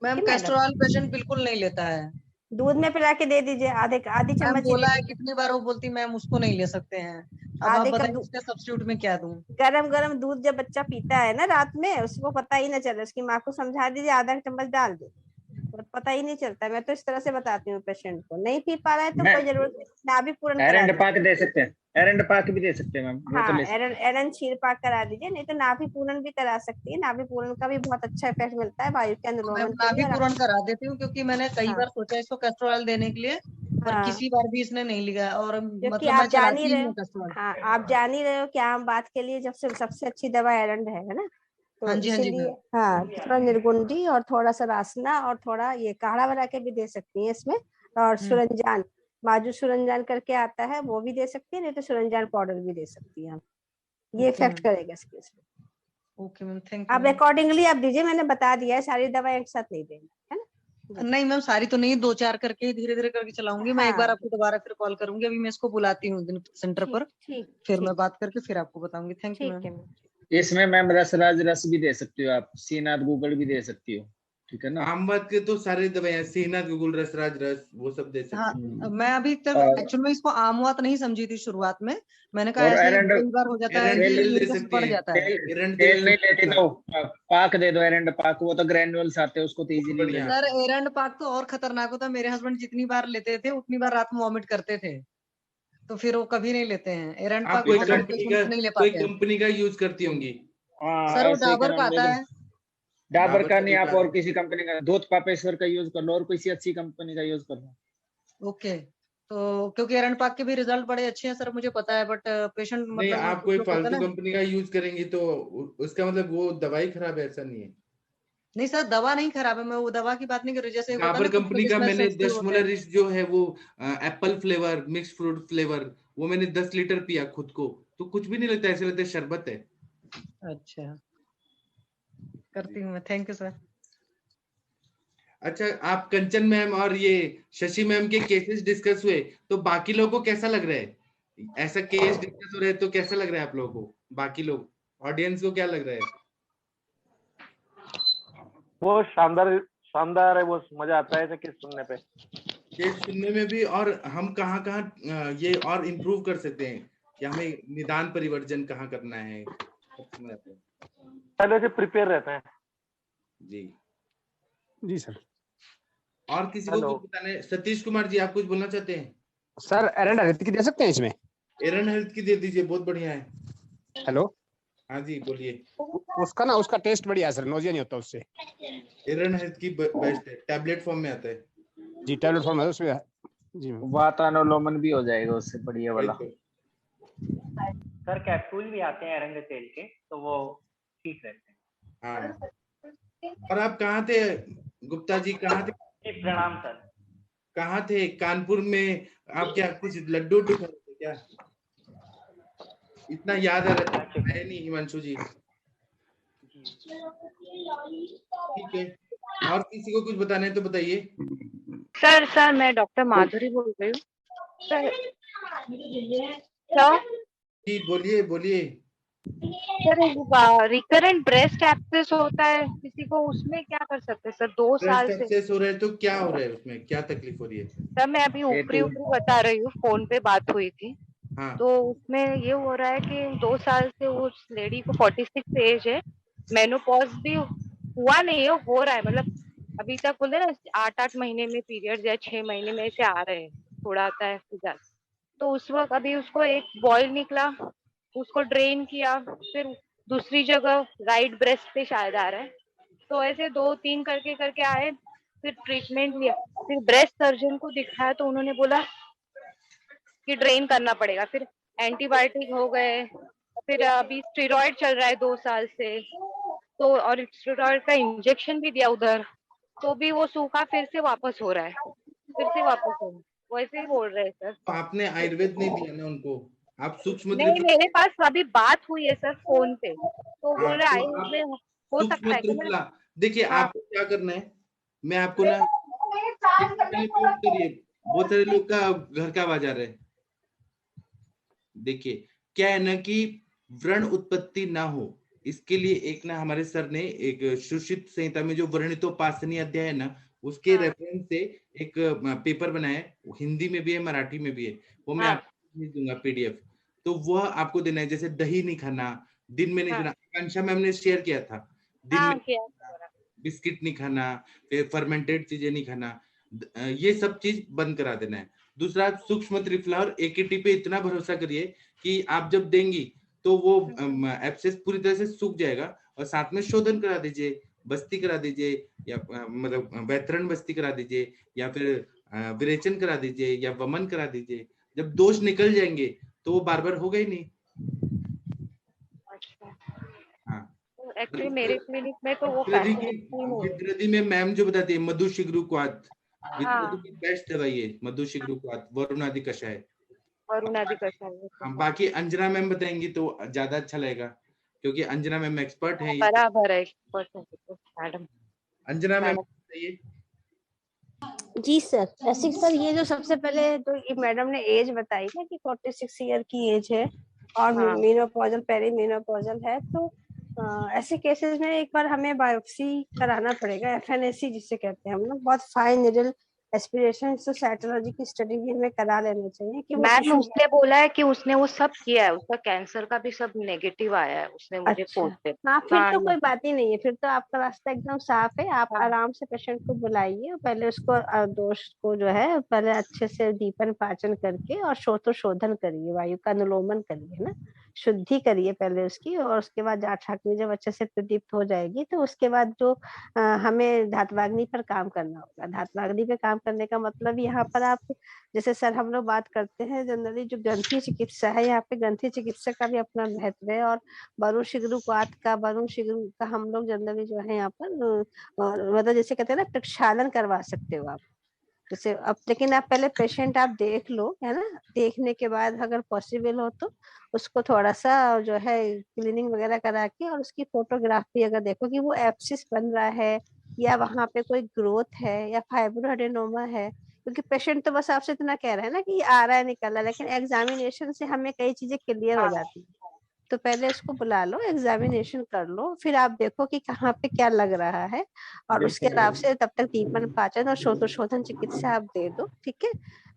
मैम ठीक है मैडम, कैस्ट्रोल पेशेंट बिल्कुल नहीं लेता है। दूध में पिला के दे दीजिए, आधी मैम चम्मच ही बोला दे है दीजिए। कितनी बार, वो बोलती मैम उसको नहीं ले सकते हैं। अब आप आधे कप बताइए इसका सब्स्टिट्यूट में क्या दूं? गरम गरम दूध जब बच्चा पीता है ना रात में, उसको पता ही ना चले, उसकी माँ को समझा दीजिए आधा चम्मच डाल दे, तो पता ही नहीं चलता। मैं तो इस तरह से बताती हूँ पेशेंट को, नहीं पी पा रहा है तो मैं कोई जरूरत नहीं, ना भी पूर्ण करा एरंड दीजिए। पाक दे सकते हैं, एरंड पाक भी दे सकते हैं मैम, वो तो हाँ ले सकते हैं। एरन क्षीर पाक करा दीजिए, नहीं तो नाभि पूरण भी करा सकती है, नाभि पूरण का भी बहुत अच्छा इफेक्ट मिलता है वायु के मैं अनुलोमन के नाभि लिए। और पूरण करा देती हूँ, क्योंकि मैंने कई हाँ बार सोचा इसको कैस्ट्रोल देने के लिए, पर हाँ किसी बार भी इसने नहीं लिया। और क्योंकि मतलब मैं आप जान ही चलाती ही रहे नहीं हो, हूँ कैस्ट्रोल। हाँ आप जान ही रहे हो कि आम बात के लिए जब से सबसे अच्छी दवा एरंड है ना, हाँ तो जी हाँ जी इसीलिए मैम। हाँ थोड़ा निर्गुंडी और थोड़ा सा रासना और थोड़ा ये काढ़ा बना के भी दे सकती हैं इसमें। और सुरंजान, माजू सुरंजान करके आता है, वो भी दे सकती है, नहीं तो सुरंजान पाउडर भी दे सकती है। ये ओके इफेक्ट मैम। करेगा इसके इसमें। ओके मैम, थैंक यू आप मैम। अकॉर्डिंगली आप दीजिए, मैंने बता दिया है, सारी दवा एक साथ नहीं देना है ना। नहीं मैम सारी तो नहीं, दो चार करके ही धीरे धीरे करके चलाऊंगी। मैं एक बार हाँ आपको दोबारा फिर कॉल करूंगी, अभी मैं इसको बुलाती हूँ सेंटर ठीक पर, ठीक फिर ठीक मैं बात करके फिर आपको बताऊंगी। थैंक यू ठीक मैम। है मैम। इसमें मैम रसराज रस भी दे सकती हो आप, सीनाथ गूगल भी दे सकती हो, ठीक है ना। आमवत के तो सारे दवाइयाँ, सीनाथ गुगुल रसराज रस, वो सब दे हाँ सकते मैं अभी तक और एक्चुअल में इसको आमवात नहीं समझी थी शुरुआत में, मैंने कहा और ऐसे एरंड कई बार हो जाता है एरंड कि तेल दे यूरिक सकती बढ़ हैं, जाता है। एरंड तेल तेल नहीं सबसे लेती अच्छा, तो पाक दे दो, एरंड पाक, वो तो ग्रेन्युअल्स आते हैं, उसको तो बहुत इजीली ले बढ़िया। लो। सर एरंड पाक तो और खतरनाक होता है, मेरे हस्बैंड जितनी बार लेते थे उतनी बार रात में वॉमिट करते थे, तो फिर वो कभी नहीं लेते हैं। एरंड आप पाक कोई बहुत सारे कंपनी का पेशेंट्स नहीं ले कोई पाते हैं। कंपनी का यूज करती होंगी? हाँ सर वो ऐसे ही डाबर क्या का नाम ले आता लो, है। डाबर डाबर का का नहीं, आप बेकार और है। किसी कंपनी का, दूध पापेश्वर का यूज कर लो, और किसी अच्छी कंपनी का यूज कर लो। ओके, तो क्योंकि एरंड पाक के भी रिजल्ट बड़े अच्छे हैं सर, मुझे पता है, बट पेशेंट नहीं, मतलब आप कुछ कोई लोग होते हैं फालतू ना। कंपनी का यूज करेंगी तो उसका मतलब वो दवाई खराब है, ऐसा नहीं है। नहीं सर दवा नहीं खराब है, मैं वो दवा की बात नहीं कर रही, जैसे होता है डाबर ना कुछ कंपनी लोग का स्मेल मैंने सेंसिटिव होते 10 हैं। रिच जो है वो Apple flavour, mix fruit flavour, वो मैंने 10 लीटर पिया खुद को, तो कुछ भी नहीं लगता, ऐसे लगता है शरबत है। अच्छा करती हूँ मैं, थैंक यू सर। अच्छा, आप कंचन मैम और ये शशि मैम के केसेस डिस्कस हुए, तो बाकी लोगों को कैसा लग रहा है? ऐसा केस डिस्कस हो रहा है तो कैसा लग रहा है आप लोगों को? बाकी लोग ऑडियंस को क्या लग रहा है? वो शानदार शानदार है, वो मजा आता है ऐसे केस सुनने पे। केस सुनने में भी, और हम कहाँ कहाँ ये और इम्प्रूव कर सकते हैं, कि हमें निदान परिवर्जन कहाँ करना है, सब समझ आते हैं। पहले से प्रिपेयर रहते हैं। जी जी सर। और किसी को कुछ बताना है? सतीश कुमार जी, आप कुछ बोलना चाहते हैं? सर एरंड हेल्थ की दे सकते हैं इसमें? एरन हेल्थ की दे दीजिए, बहुत बढ़िया है। हेलो, हाँ जी बोलिए। उसका ना उसका टेस्ट बढ़िया है सर, नोजिया नहीं होता उससे। एरन हेल्थ की बेस्ट है, टैबलेट फॉर्म में आता है। जी टैबलेट फॉर्म है उसमें। जी वातानुलोमन भी हो जाएगा उससे, बढ़िया वाला। सर कैप्सूल भी आते हैं एरंड तेल के, तो वो ठीक रहते हैं। हाँ, और आप कहाँ थे गुप्ता जी, कहाँ थे? प्रणाम सर। कहाँ थे? कानपुर में आप क्या कुछ लड्डू उड्डू खा रहे थे क्या? इतना याद है नहीं हिमांशु जी? ठीक है, और किसी को कुछ बताना है तो बताइए। सर मैं डॉक्टर माधुरी बोल रही हूँ सर। जी बोलिए बोलिए। सर रिकरेंट ब्रेस्ट एब्सेस होता है किसी को, उसमें क्या कर सकते हैं सर? 2 साल ब्रेस्ट से एक्सेस हो रहा है तो क्या हो रहा है उसमें, क्या तकलीफ हो रही है? सर मैं अभी ऊपरी बता रही हूँ, फोन पे बात हुई थी। हाँ तो उसमें ये हो रहा है कि 2 साल से उस लेडी को 46 एज है, मेनोपॉज भी हुआ नहीं है, हो रहा है, मतलब अभी तक बोलते ना 8-8 महीने में पीरियड्स या 6 महीने में ऐसे आ रहे हैं, थोड़ा आता है फिर जाता है। तो उस वक्त अभी उसको एक बॉयल निकला, उसको ड्रेन किया, फिर दूसरी जगह राइट ब्रेस्ट पे शायद आ रहा है, तो ऐसे 2-3 करके करके आए, फिर ट्रीटमेंट लिया, फिर ब्रेस्ट सर्जन को दिखाया तो उन्होंने बोला कि ड्रेन करना पड़ेगा, फिर एंटीबायोटिक हो गए, फिर अभी स्टेरॉइड चल रहा है 2 साल से, तो और स्टेरॉइड का इंजेक्शन भी दिया उधर, तो भी वो सूखा फिर से वापस हो रहा है, फिर से वापस हो रहा है, वैसे ही बोल रहे हैं सर। तो आपने आयुर्वेद नहीं दिया ना उनको, आप सूक्ष्म नहीं, मेरे पास अभी बात हुई है सर फोन पे, तो बोल रहे तो आयुर्वेद आप में हो सकता है कि मैं, त्रिफला, देखिए हाँ आपको क्या करना है, मैं आपको ना म्यूट करिए, बहुत सारे लोग का घर का आवाज आ रहा है। देखिए क्या है ना कि व्रण उत्पत्ति ना हो, इसके लिए एक ना हमारे सर ने एक सुश्रुत संहिता में जो वर्णितोपासनी अध्याय है ना, उसके रेफरेंस से एक पेपर बनाया है, हिंदी में भी है मराठी में भी है, वो मैं आपको भेज दूंगा पीडीएफ। तो वह आपको देना है, जैसे दही नहीं खाना, दिन में नहीं खाना, आकांक्षा मैम ने शेयर किया था, दिन में बिस्किट नहीं खाना, फिर फर्मेंटेड चीजें नहीं खाना, ये सब चीज बंद करा देना है। दूसरा, सूक्ष्म त्रिफला और एकेटी पे इतना भरोसा करिए कि आप जब देंगी तो वो एब्सेस पूरी तरह से सूख जाएगा, और साथ में शोधन करा दीजिए, बस्ती करा दीजिए, या मतलब वैतरण बस्ती करा दीजिए, या फिर विरेचन करा दीजिए, या वमन करा दीजिए। जब दोष निकल जाएंगे तो वो बार बार होगा ही नहीं। एक्चुअली मेरे क्लिनिक में तो वो विद्रदी में मैम जो बताती है मधु शिग्रुक्वात, विद्रदी की बेस्ट दवाई है मधु शिग्रुक्वात, वरुणादि कषाय, वरुणादि कषाय। बाकी अंजना मैम बताएंगी तो ज्यादा अच्छा लगेगा, क्योंकि अंजना मैम एक्सपर्ट है। बराबर है, मैडम। अंजना मैम बताइए। जी सर, ऐसे सर ये जो सबसे पहले तो ये मैडम ने एज बताई ना कि 46 ईयर की एज है और मेनोपॉजल पेरीमेनोपॉजल है, तो ऐसे केसेस में एक बार हमें बायोप्सी कराना पड़ेगा, एफएनएसी जिसे कहते हैं हम लोग, बहुत फाइन निडल एस्पिरेशन, तो साइटोलॉजी की स्टडी भी हमें करा लेना चाहिए कि मैम उसने बोला है कि उसने वो सब किया है, उसका कैंसर का भी सब नेगेटिव आया है, उसने मुझे फोन पे। हाँ, फिर तो कोई बात ही नहीं है, फिर तो आपका रास्ता एकदम साफ है। आप आराम से पेशेंट को बुलाइए, पहले उसको दोष को जो है पहले अच्छे से दीपन पाचन करके और शोधन करिए, वायु का अनुलोमन करिए ना, शुद्धि करिए पहले उसकी, और उसके बाद जाठराग्नि जब अच्छे से प्रदीप्त हो जाएगी तो उसके बाद जो हमें धात्वाग्नि पर काम करना होगा। धात्वाग्नि पे काम करने का मतलब यहाँ पर आप जैसे सर हम लोग बात करते हैं जनरली जो ग्रंथि चिकित्सा है, यहाँ पे ग्रंथि चिकित्सा का भी अपना महत्व है, और वरुण शिग्रुक्वात का हम लोग जनरली जो है यहाँ पर मतलब जैसे कहते हैं ना प्रक्षालन करवा सकते हो आप, जैसे अब, लेकिन आप पहले पेशेंट आप देख लो, है ना, देखने के बाद अगर पॉसिबल हो तो उसको थोड़ा सा जो है क्लीनिंग वगैरह करा के और उसकी फोटोग्राफी अगर देखो कि वो एब्सिस बन रहा है या वहां पे कोई ग्रोथ है या फाइब्रोएडेनोमा है, क्योंकि पेशेंट तो बस आपसे इतना कह रहा है ना कि आ रहा है निकल रहा है, लेकिन एग्जामिनेशन से हमें कई चीजें क्लियर हो जाती है। तो पहले उसको बुला लो, एग्जामिनेशन कर लो, फिर आप देखो कि कहाँ पे क्या लग रहा है, और उसके हिसाब से तब तक दीपन पाचन और शोधन चिकित्सा आप दे दो, ठीक है।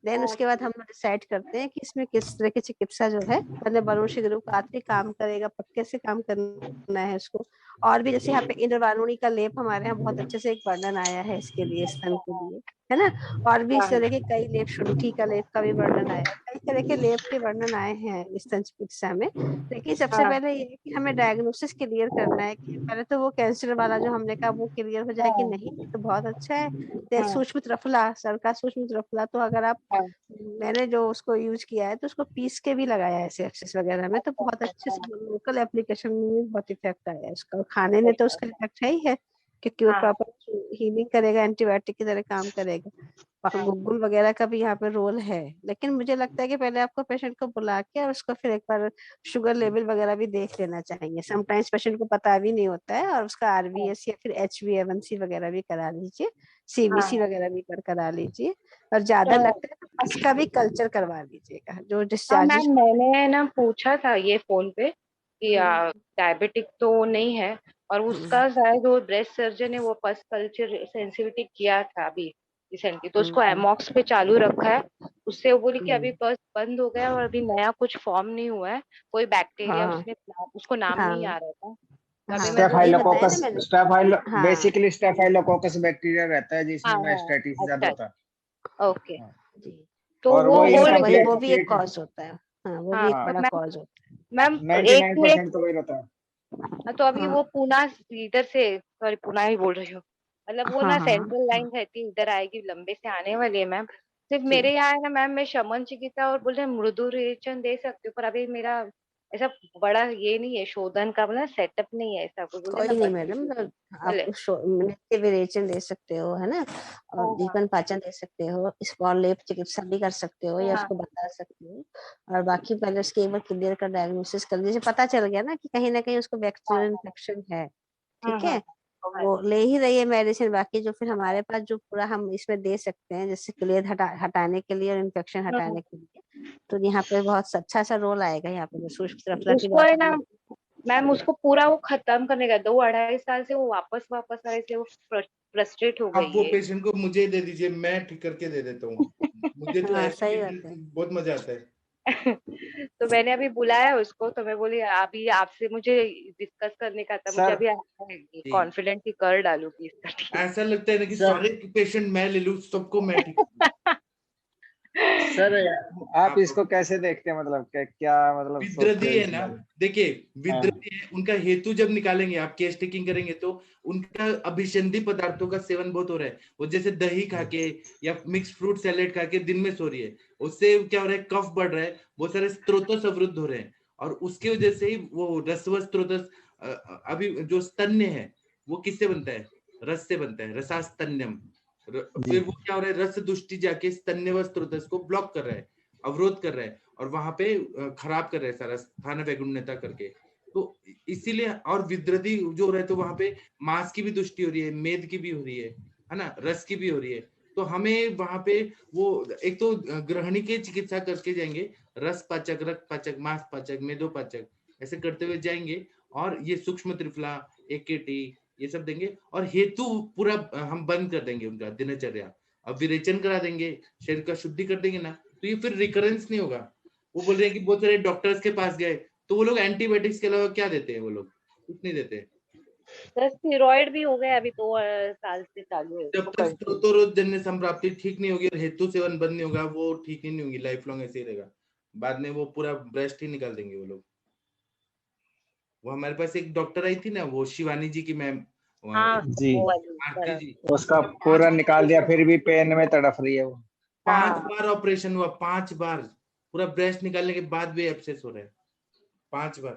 देन उसके बाद हम डिसाइड करते हैं कि इसमें किस तरह की चिकित्सा जो है, पहले वरुण शिग्रुक्वात भी काम करेगा, पक्के से काम करना है उसको, और भी जैसे यहाँ पे इंद्रवारुणी का लेप हमारे यहाँ बहुत अच्छे से एक वर्णन आया है इसके लिए, स्तन के लिए, है ना, और भी इस तरह के कई लेप, शुंठी का लेप का भी वर्णन आया है, कई तरह के लेप के वर्णन आए हैं स्तन चिकित्सा में। लेकिन सबसे पहले ये है कि हमें डायग्नोसिस क्लियर करना है कि पहले तो वो कैंसर वाला जो हमने कहा वो क्लियर हो जाए कि नहीं, तो बहुत अच्छा है। सूक्ष्म त्रिफला, सर का सूक्ष्म त्रिफला, तो अगर आप मैंने जो उसको यूज किया है तो उसको पीस के भी लगाया है ऐसे एक्सेस वगैरह में, तो बहुत अच्छे से लोकल एप्लीकेशन में बहुत इफेक्ट आया है उसका, खाने में तो उसका इफेक्ट है ही है क्योंकि वो प्रॉपर हीलिंग करेगा, एंटीबायोटिक की तरह काम करेगा, गुग्गुल वगैरह का भी यहाँ पे रोल है। लेकिन मुझे लगता है कि पहले आपको पेशेंट को बुला के और उसको फिर एक बार शुगर लेवल वगैरह भी देख लेना चाहिए, समटाइम्स पेशेंट को पता भी नहीं होता है, और उसका आरबीएस या फिर HbA1c वगैरह भी करा लीजिए, CBC वगैरह भी करा लीजिए, और ज्यादा लगता है तो उसका भी कल्चर करवा लीजिएगा जो डिस्चार्ज। मैंने ना पूछा था ये फोन पे कि डायबिटिक तो नहीं है, और उसका शायद वो ब्रेस्ट सर्जन है वो पस कल्चर सेंसिटिविटी किया था अभी रिसेंटली, तो उसको एमॉक्स पे चालू रखा है, उससे वो बोली कि अभी बस बंद हो गया और अभी नया कुछ फॉर्म नहीं हुआ है, कोई बैक्टीरिया हाँ उसमें उसको नाम नहीं आ रहा था। तो अभी हाँ मैं वही बोली बताया ना स्टेफाइलोकोकस मैंने। स्टेफाइलो हाँ बेसिकली स्टेफाइलोकोकस बैक्टीरिया रहता है हाँ जिसमें हाँ मास्टाइटिस ज्यादा अच्छा होता है। ओके हाँ। जी। तो और वो वो वही बोल है, रही वही थी। वो भी एक इनकम्प्लीट कॉज होता है। हाँ वो भी हाँ एक तो बड़ा मैम कॉज होता है। मैम एक तो एक 99% तो वही रहता है। तो अभी हाँ वो पूना इधर से सॉरी पूना ही बोल रही हूँ, मतलब वो हाँ ना हाँ सेंट्रल हाँ लाइन रहती है इधर आएगी, लंबे से आने वाली है मैम। सिर्फ ठीक। मेरे यहाँ है ना मैम, मैं शमन चिकित्सा और बोल रहे हैं मृदु रेचन दे सकती हूँ, पर अभी मेरा ऐसा बड़ा ये नहीं है, शोधन का मतलब सेटअप नहीं है ऐसा, कोई बोलते कोई हैं ना नहीं बच्चे मैडम, के आप भले। नित्य विरेचन दे सकते हो, है ना, और हाँ दीपन पाचन दे सकते हो, स्पॉन लेप चिकित्सा भी कर सकते हो या हाँ उसको बता सकते हो। और बाकी पहले उसके एक बार क्लियर का डायग्नोसिस कर लीजिए, पता चल गया ना कि कहीं ना कहीं उसको हाँ बैक्टीरियल इन्फेक्शन है, हाँ ठीक हाँ है, और वो ले ही रही है मेडिसिन। बाकी जो फिर हमारे पास जो पूरा हम इसमें दे सकते हैं जैसे क्लियर हटाने के लिए और इन्फेक्शन हाँ, हाँ। हटाने के लिए, तो यहाँ पे बहुत अच्छा सा रोल आएगा। यहाँ पे जो सूक्ष्म तरफला की उसको बात है हम ना मैम, उसको पूरा वो खत्म करने का 2-2.5 साल से वो वापस वापस आए से वो फ्रस्ट्रेट हो आप गई वो है। पेशेंट को मुझे दे दीजिए, मैं ठीक करके दे देता हूँ। मुझे तो हाँ ऐसे सही बात पेशेंट है। बहुत मजा आता है। तो मैंने अभी बुलाया उसको, तो मैं बोली अभी आपसे मुझे डिस्कस करने का था, मुझे सर अभी जी, कॉन्फिडेंटली कर डालूंगी इसका ठीक। ऐसा लगता है ना कि सर सारे पेशेंट मैं ले लूं, सबको मैं ठीक करूं। सर आप आप इसको कैसे देखते हैं, मतलब क्या मतलब सोचते विद्रदी हो है इस ना, बारे में? देखिए हाँ विद्रदी है, उनका हेतु जब निकालेंगे, आप केस टेकिंग करेंगे तो उनका अभिसंधि पदार्थों का सेवन बहुत हो रहा है। वो जैसे दही खा के या मिक्स फ्रूट सैलेड खा के दिन में सो रही है, उससे क्या हो रहा है, कफ बढ़ रहा है, बहुत सारे स्त्रोतस अवरुद्ध हो रहे हैं, और उसके वजह से ही वो रसव स्त्रोतस अभी जो स्तन्य है वो किससे बनता है, रस से बनता है, रसास्तन्यम। जी। फिर वो क्या हो रहा है, रस दुष्टि जाके स्तन्य स्त्रोतस को ब्लॉक कर रहा है, अवरोध कर रहा है, और वहां पे खराब कर रहे हैं सारा स्थान वैगुण्यता करके। तो इसीलिए, और विद्रति जो हो रहा है तो वहां पे मांस की भी दुष्टि हो रही है, मेद की भी हो रही है ना, रस की भी हो रही है। तो हमें वहां पे वो एक तो ग्रहणी की चिकित्सा करके जाएंगे, रस पाचक, रक्त पाचक, मांस पाचक, मेदो पाचक, ऐसे करते हुए जाएंगे, और ये सूक्ष्म त्रिफला, एकेटी, ये सब देंगे, और हेतु पूरा हम बंद कर देंगे उनका दिनचर्या। अब विरेचन करा देंगे, शरीर का शुद्धि कर देंगे ना, तो ये फिर रिकरेंस नहीं होगा। वो बोल रहे हैं कि बहुत सारे डॉक्टर्स के पास गए तो वो लोग एंटीबायोटिक्स के अलावा क्या देते हैं, वो लोग कुछ नहीं देते। सर स्टेरॉइड भी हो गया अभी 2 साल से चालू है जब उसको तक कंटिन्यू। स्त्रोतोरोधजन्य संप्राप्ति ठीक नहीं होगी और हेतु सेवन बंद नहीं होगा, वो ठीक ही नहीं होगी, लाइफ लॉन्ग ऐसे ही रहेगा। बाद में वो पूरा ब्रेस्ट ही निकाल देंगे वो लोग। वो हमारे पास एक डॉक्टर आई थी ना, वो शिवानी जी की मैम, हाँ जी वो वाली आरती जी, उसका उसका पूरा 5 निकाल दिया, फिर भी पेन में तड़फ रही है वो। पांच हाँ बार ऑपरेशन हुआ, 5 बार, पूरा ब्रेस्ट निकालने के बाद भी एब्सेस हो रहा है, 5 बार।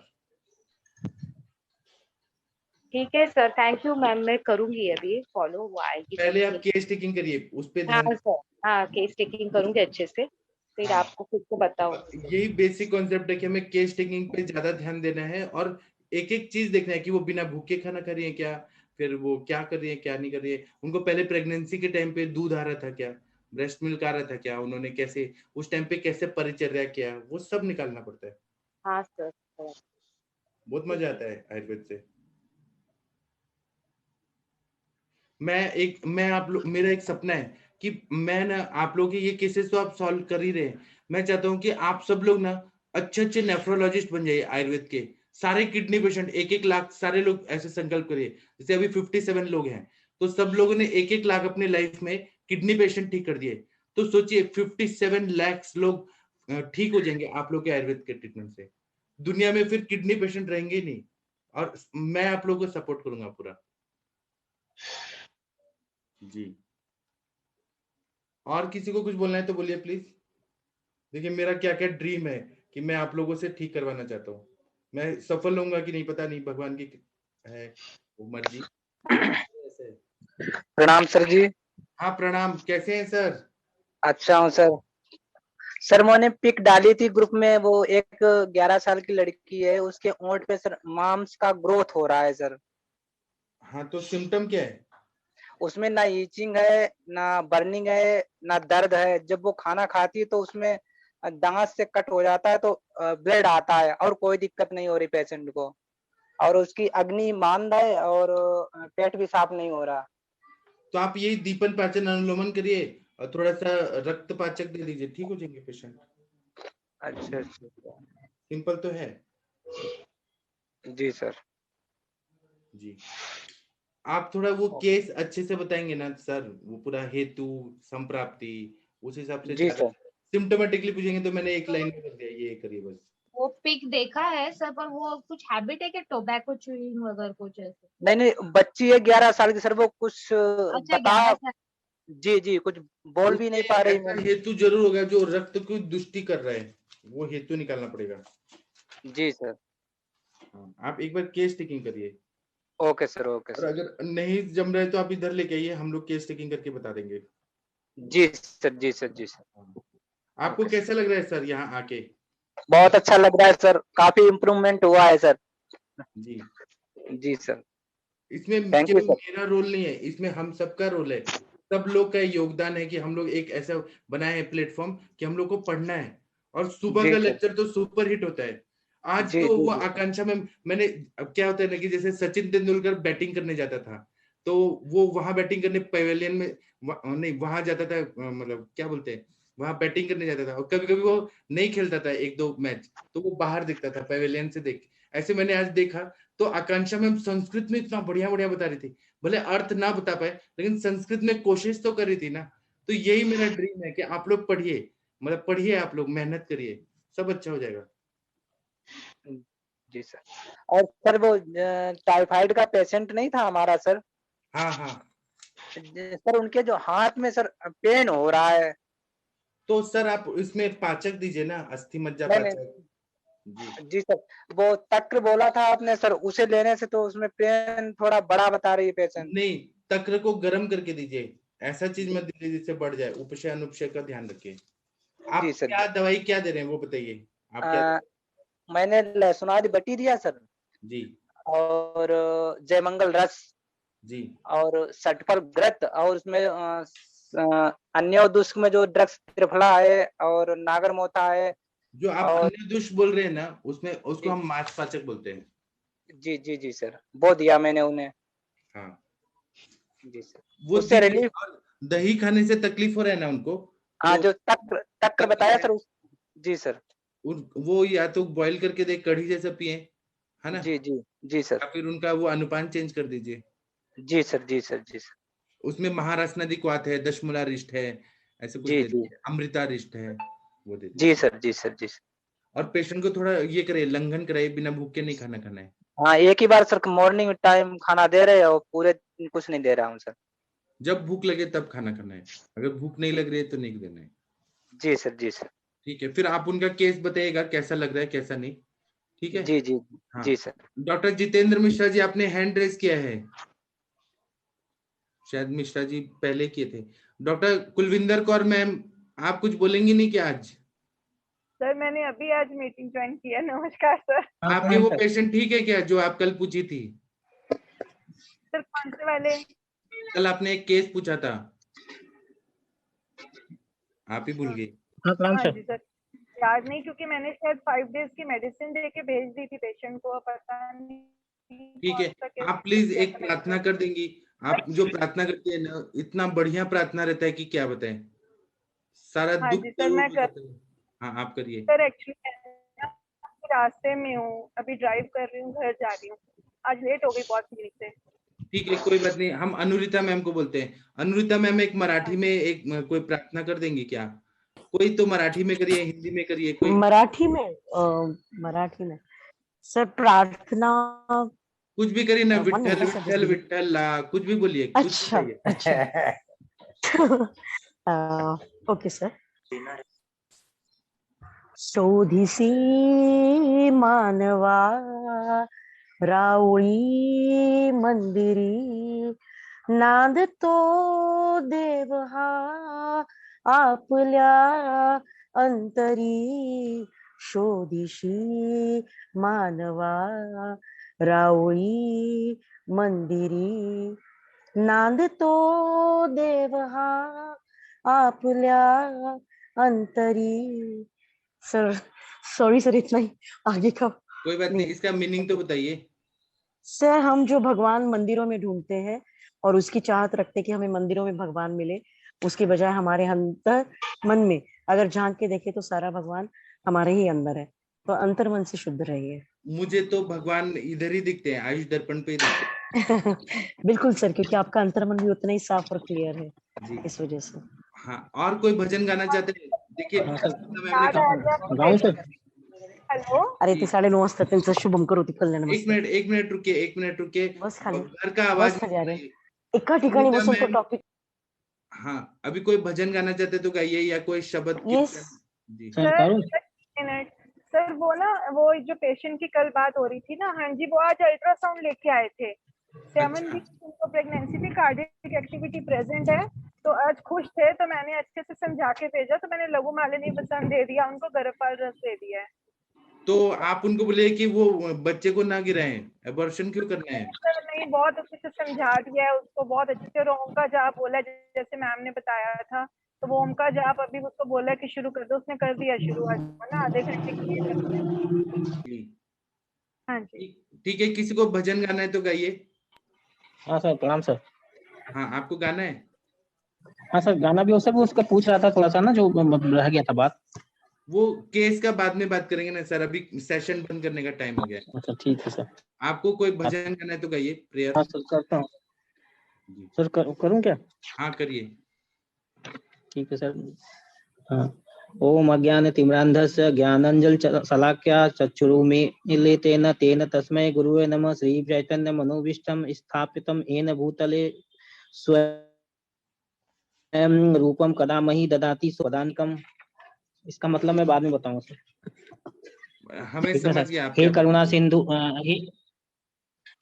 ठीक है सर, थैंक यू मैम, मैं करूंगी अभी फॉलो, वो आएगी तब पहले आप फिर। केस टेकिंग करिए, उस पे हाँ ध्यान। सर, हाँ केस टेकिंग करूंगी अच्छे से, फिर हाँ, आपको खुद को बताऊंगी सर। यही बेसिक कॉन्सेप्ट है कि हमें केस टेकिंग पे ज्यादा ध्यान देना है, और एक एक चीज देखना है कि वो बिना भूखे खाना खा रही है क्या, फिर वो क्या कर रही है, क्या नहीं कर रही है, उनको पहले प्रेगनेंसी के टाइम पे दूध आ रहा था क्या, ब्रेस्ट मिल्क आ रहा था क्या, उन्होंने कैसे उस टाइम पे कैसे परिचर्या किया, वो सब निकालना पड़ता है। हाँ सर बहुत ठीक मजा है। आता है आयुर्वेद से। मैं आप लोग, मेरा एक सपना है कि मैं ना, आप लोग के ये केसेस तो आप सॉल्व कर ही रहे हैं, मैं चाहता हूँ कि आप सब लोग ना अच्छे अच्छे नेफ्रोलॉजिस्ट बन जाइए आयुर्वेद के। सारे किडनी पेशेंट 1-1 लाख, सारे लोग ऐसे संकल्प करिए, जैसे अभी 57 लोग हैं, तो सब लोगों ने 1-1 लाख अपने लाइफ में किडनी पेशेंट ठीक कर दिए। तो सोचिए 57 लाख लोग ठीक हो जाएंगे आप लोग के आयुर्वेद के ट्रीटमेंट से। दुनिया में फिर किडनी पेशेंट रहेंगे ही नहीं, और मैं आप लोगों को सपोर्ट करूंगा पूरा। जी, और किसी को कुछ बोलना है तो बोलिए प्लीज। देखिए मेरा क्या क्या ड्रीम है कि मैं आप लोगों से ठीक करवाना चाहता हूँ, मैं सफल होऊंगा कि नहीं पता नहीं, भगवान की है वो मर्जी, लेकिन ऐसे है। प्रणाम सर जी। हाँ प्रणाम, कैसे हैं सर? अच्छा हूँ सर। सर मैंने पिक डाली थी ग्रुप में, वो एक 11 साल की लड़की है, उसके ओंठ पे सर मांस का ग्रोथ हो रहा है सर। हाँ तो सिम्टम क्या है? उसमें ना ईचिंग है, ना बर्निंग है, ना दर्द है। जब वो खाना खाती है तो उसमें दांत से कट हो जाता है तो ब्लड आता है, और कोई दिक्कत नहीं हो रही पेशेंट को। और उसकी अग्नि मंद है और पेट भी साफ नहीं हो रहा। तो आप यही दीपन पाचन अनुलोमन करिए, और थोड़ा सा रक्तपाचक दे दीजिए, ठीक हो जाएंगे पेशेंट। अच्छा अच्छा। सिंपल तो है जी सर। जी। आप थोड़ा वो केस अच्छे से बताएंगे ना सर, वो पूरा हेतु संप्राप्ति उस हिसाब से जी ज्यादा। सर। सिम्टोमेटिकली पूछेंगे तो मैंने एक लाइन में कर दिया, ये करिए बस। वो पिक देखा है सर, पर वो कुछ हैबिट है कि टोबैको च्यूइंग वगैरह कुछ ऐसे? नहीं नहीं, बच्ची है 11 साल की सर, वो कुछ अच्छा, बता 11 साल। जी जी, कुछ बोल भी नहीं पा रही ऐसा मैम। हेतु जरूर होगा जो रक्त की दुष्टि कर रहा है, वो हेतु निकालना पड़ेगा। जी सर। आप एक बार केस टेकिंग करिए। ओके सर, ओके और सर। अगर नहीं जम रहे तो आप इधर लेके आइए, हम लोग केस टेकिंग करके बता देंगे। जी सर, जी सर, जी सर। आपको कैसा लग रहा है सर यहाँ आके? बहुत अच्छा लग रहा है सर, काफी इम्प्रूवमेंट हुआ है सर। जी जी सर। इसमें थैंक यू केवल सर। मेरा रोल नहीं है, इसमें हम सबका रोल है, सब लोग का योगदान है कि हम लोग एक ऐसा बनाए हैं प्लेटफॉर्म कि हम लोग को पढ़ना है। और सुबह जी का सर। लेक्चर तो सुपर हिट होता है। आज जी तो जी वो जी सर। आकांक्षा में मैंने, अब क्या होता है ना कि जैसे सचिन तेंदुलकर बैटिंग करने जाता था तो वो वहां बैटिंग करने पेवेलियन में नहीं वहां जाता था, मतलब क्या बोलते हैं, वहां बैटिंग करने जाता था। और कभी कभी वो नहीं खेलता था एक दो मैच, तो वो बाहर दिखता था पेवेलियन से देख। ऐसे मैंने आज देखा तो आकांक्षा मैम संस्कृत में इतना बढ़िया बढ़िया बता रही थी, भले अर्थ ना बता पाए लेकिन संस्कृत में कोशिश तो कर रही थी ना। तो यही मेरा ड्रीम है कि आप लोग पढ़िए, मतलब पढ़िए, आप लोग मेहनत करिए, सब अच्छा हो जाएगा। जी सर। और सर वो टाइफाइड का पेशेंट नहीं था हमारा सर? हाँ हाँ सर उनके जो हाथ में सर पेन हो रहा है। तो सर आप इसमें पाचक दीजिए ना, अस्थि मज्जा नहीं पाचक। नहीं जी सर, वो तक्र बोला था आपने सर, उसे लेने से तो उसमें पेन थोड़ा बड़ा बता रही है पेशेंट। नहीं, तक्र को गर्म करके दीजिए, ऐसा चीज मत दीजिए जिससे बढ़ जाए। उपशय अनुपशय का ध्यान रखिए। आप जी सर। क्या दवाई क्या दे रहे हैं वो बताइए, आप क्या दे रहे मैंने लहसुनादि बटी दिया सर, हैं? जी और जयमंगल रस, जी और सटफल ग्रत, और उसमें अन्य दुष्क में जो ड्रग्स त्रिफला है और नागर मोथा है। जो आप और अन्य दुष्ट बोल रहे हैं ना, उसमें उसको जी हम मांस पाचक बोलते हैं। जी जी जी सर, वो दिया मैंने उन्हें। हाँ जी सर, वो उससे दीजिए। रिलीफ। और दही खाने से तकलीफ हो रहा है ना उनको, हाँ, तो जो तक्र तक्र बताया सर जी सर। वो या तो बॉईल करके दे, कढ़ी जैसा पिए, है ना, जी जी जी सर। या फिर उनका वो अनुपान चेंज कर दीजिए। जी सर, जी सर, जी सर। उसमें महारासनदी क्वाथ है, दशमूला रिष्ट है, ऐसे कुछ जी दे जी दीजिए, अमृता रिष्ट है, वो दे दीजिए। जी सर, जी सर, जी सर। और पेशेंट को थोड़ा ये करे, लंघन कराइए, बिना भूखे नहीं खाना खाना है। हाँ, एक ही बार सर मॉर्निंग टाइम खाना दे रहे हैं और पूरे दिन कुछ नहीं दे रहा हूँ सर। जब भूख लगे तब खाना खाना है, अगर भूख नहीं लग रही है तो नहीं देना है। जी सर, जी सर। ठीक है, फिर आप उनका केस बताइएगा कैसा लग रहा है कैसा नहीं। ठीक है। जी जी हाँ जी सर। डॉक्टर जितेंद्र मिश्रा जी, आपने हैंड रेज किया है, शायद मिश्रा जी पहले किए थे। डॉक्टर कुलविंदर कौर मैम, आप कुछ बोलेंगी नहीं क्या आज? सर मैंने अभी आज मीटिंग ज्वाइन किया। नमस्कार सर। आपके वो पेशेंट ठीक है क्या जो आप कल पूछी थी? सर कौन से वाले? कल आपने एक केस पूछा था, आप ही भूल गई। हाँ जी सर, याद नहीं, क्योंकि मैंने शायद 5 डेज की मेडिसिन दे के भेज दी थी पेशेंट को, पता नहीं ठीक कौन है, सा केस आप प्लीज कैसा एक लग प्रार्थना रहा है। कर देंगी। आप जो प्रार्थना करती है ना, इतना बढ़िया प्रार्थना रहता है कि क्या बताएं, सारा हाँ दुख जी सर, दूर मैं हो कर जाता है। हाँ आप करिए। सर, एक्चुअली रास्ते में हूँ, अभी ड्राइव कर रही हूँ, घर जा रही हूँ। आज लेट हो गई बहुत देर से। ठीक है, कोई बात नहीं, हम अनुरिता मैम को बोलते हैं। अनुरिता मैम एक मराठी में एक कोई प्रार्थना कर देंगी क्या? कोई तो मराठी में करिए, हिंदी में करिए, कोई मराठी में मराठी में सर प्रार्थना कुछ भी करिए ना, 1 Vitthal minute sir, just Vitthal give me- Vitthal ला, कुछ भी बोलिए, कुछ भी अच्छा कहिए। अच्छा ओके सर। शोधिसी मानवा राऊळी मंदिरी, नांदतो देव हा आपल्या अंतरी, शोधिशी मानवा राऊळी मंदिरी, नांदतो देव हा आपल्या अंतरी। सर सॉरी सर, इतना ही, आगे का कोई बात नहीं, इसका मीनिंग तो बताइए। सर हम जो भगवान मंदिरों में ढूंढते हैं और उसकी चाहत रखते हैं कि हमें मंदिरों में भगवान मिले, उसकी बजाय हमारे अंतर मन में अगर झांक के देखे तो सारा भगवान हमारे ही अंदर है। तो अंतर मन से शुद्ध रहिए। मुझे तो भगवान इधर ही दिखते हैं, आयुष दर्पण पे ही दिखते हैं। बिल्कुल सर, क्योंकि आपका अंतर मन भी उतना ही साफ और क्लियर है, जी इस वजह से। हाँ, और कोई भजन गाना चाहते हैं? देखिए गाऊं सर? हेलो, अरे ते 9:30 वाजता त्यांचं शुभम करोती कल्याण एक मिनट रुकिए। बस खाली, घर का आवाज बस खाली अरे एका ठिकाणी सुनीता बसून तो मैम, टॉपिक। हाँ अभी कोई भजन गाना चाहते तो गाइए, या कोई शब्द कीर्तन। जी सर मिनट सर, वो ना वो जो पेशेंट की कल बात हो रही थी ना, हाँ जी, वो आज अल्ट्रासाउंड लेके आए थे। 7 वीक उनको प्रेगनेंसी पे कार्डियक एक्टिविटी प्रेजेंट है, तो आज खुश थे, तो मैंने अच्छे से समझा के भेजा। तो मैंने लघु मालिनी बसन दे दिया उनको, गर्भपात रस दे दिया है। तो आप उनको बोले कि वो बच्चे को ना गिराएं, एबॉर्शन क्यों करना है? सर नहीं, बहुत अच्छे से समझा दिया है उसको, बहुत अच्छे से ओम का जाप बोला जैसे मैम ने बताया था। तो वो ओम का जाप अभी उसको बोला कि शुरू कर दो, उसने कर दिया शुरू, आज ना आधे घंटे के लिए। हाँ जी ठीक है, किसी को भजन गाना है तो गाइए। हाँ सर, प्रणाम सर। हाँ, आपको गाना है? हाँ सर, गाना भी हो सर। वो उसका पूछ रहा था थोड़ा सा ना, जो रह गया था बात। वो केस का बाद में बात करेंगे ना सर, अभी सेशन बंद करने का टाइम हो गया। अच्छा ठीक है सर। आपको कोई भजन गाना है तो गाइए, प्रेयर। हाँ सर, करता हूँ सर। करूँ क्या? हाँ करिए। ठीक है सर। हाँ। ओम अज्ञान तिमिरान्धस्य ज्ञानांजन शलाक्या चक्षुरुन्मीलितेन तेन तस्मै गुरुवे नमः। श्री चैतन्य मनोभीष्टं स्थापितं येन भूतले स्वयं रूपम कदा मही ददाति स्वदानकम। इसका मतलब मैं बाद में बताऊंगा सर। हमें समझ गया आप। हे करुणा सिंधु,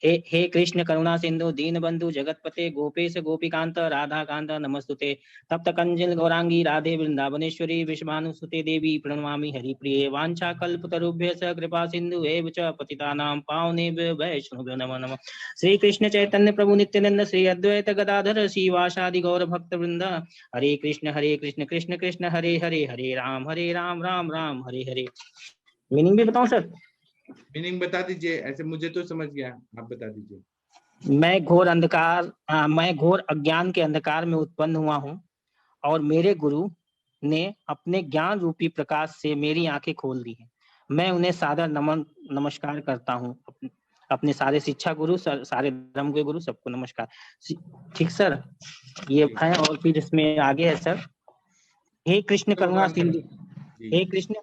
हे कृष्ण करुणा सिंधु दीन बंधु जगतपते गोपेश गोपिकांत राधा कांत नमस्तुते। तप्त कंजल गौरांगी राधे वृंदावनेश्वरी विश्वानुसुते देवी प्रणमामि हरिप्रिये। वांछा कल्पतरुभ्य स कृपा सिंधु एव च पतितानां पावनेभ्यो वैष्णवेभ्यो नमो नमः। श्री कृष्ण चैतन्य प्रभु नित्यानंद श्री अद्वैत गदाधर श्रीवासादि गौर भक्त वृंद। हरे कृष्ण कृष्ण कृष्ण हरे हरे, हरे राम राम राम हरे हरे। मीनिंग भी बताऊं सर? मीनिंग बता दीजिए, ऐसे मुझे तो समझ गया, आप बता दीजिए। मैं घोर अज्ञान के अंधकार में उत्पन्न हुआ हूँ, और मेरे गुरु ने अपने ज्ञान रूपी प्रकाश से मेरी आंखें खोल दी हैं। मैं उन्हें सादर नमस्कार करता हूँ। अपने सारे शिक्षा गुरु, सारे धर्म के गुरु, सबको नमस्कार। ठीक सर, ये है। और फिर इसमें आगे है सर, हे कृष्ण करुणा सिंधु, हे कृष्ण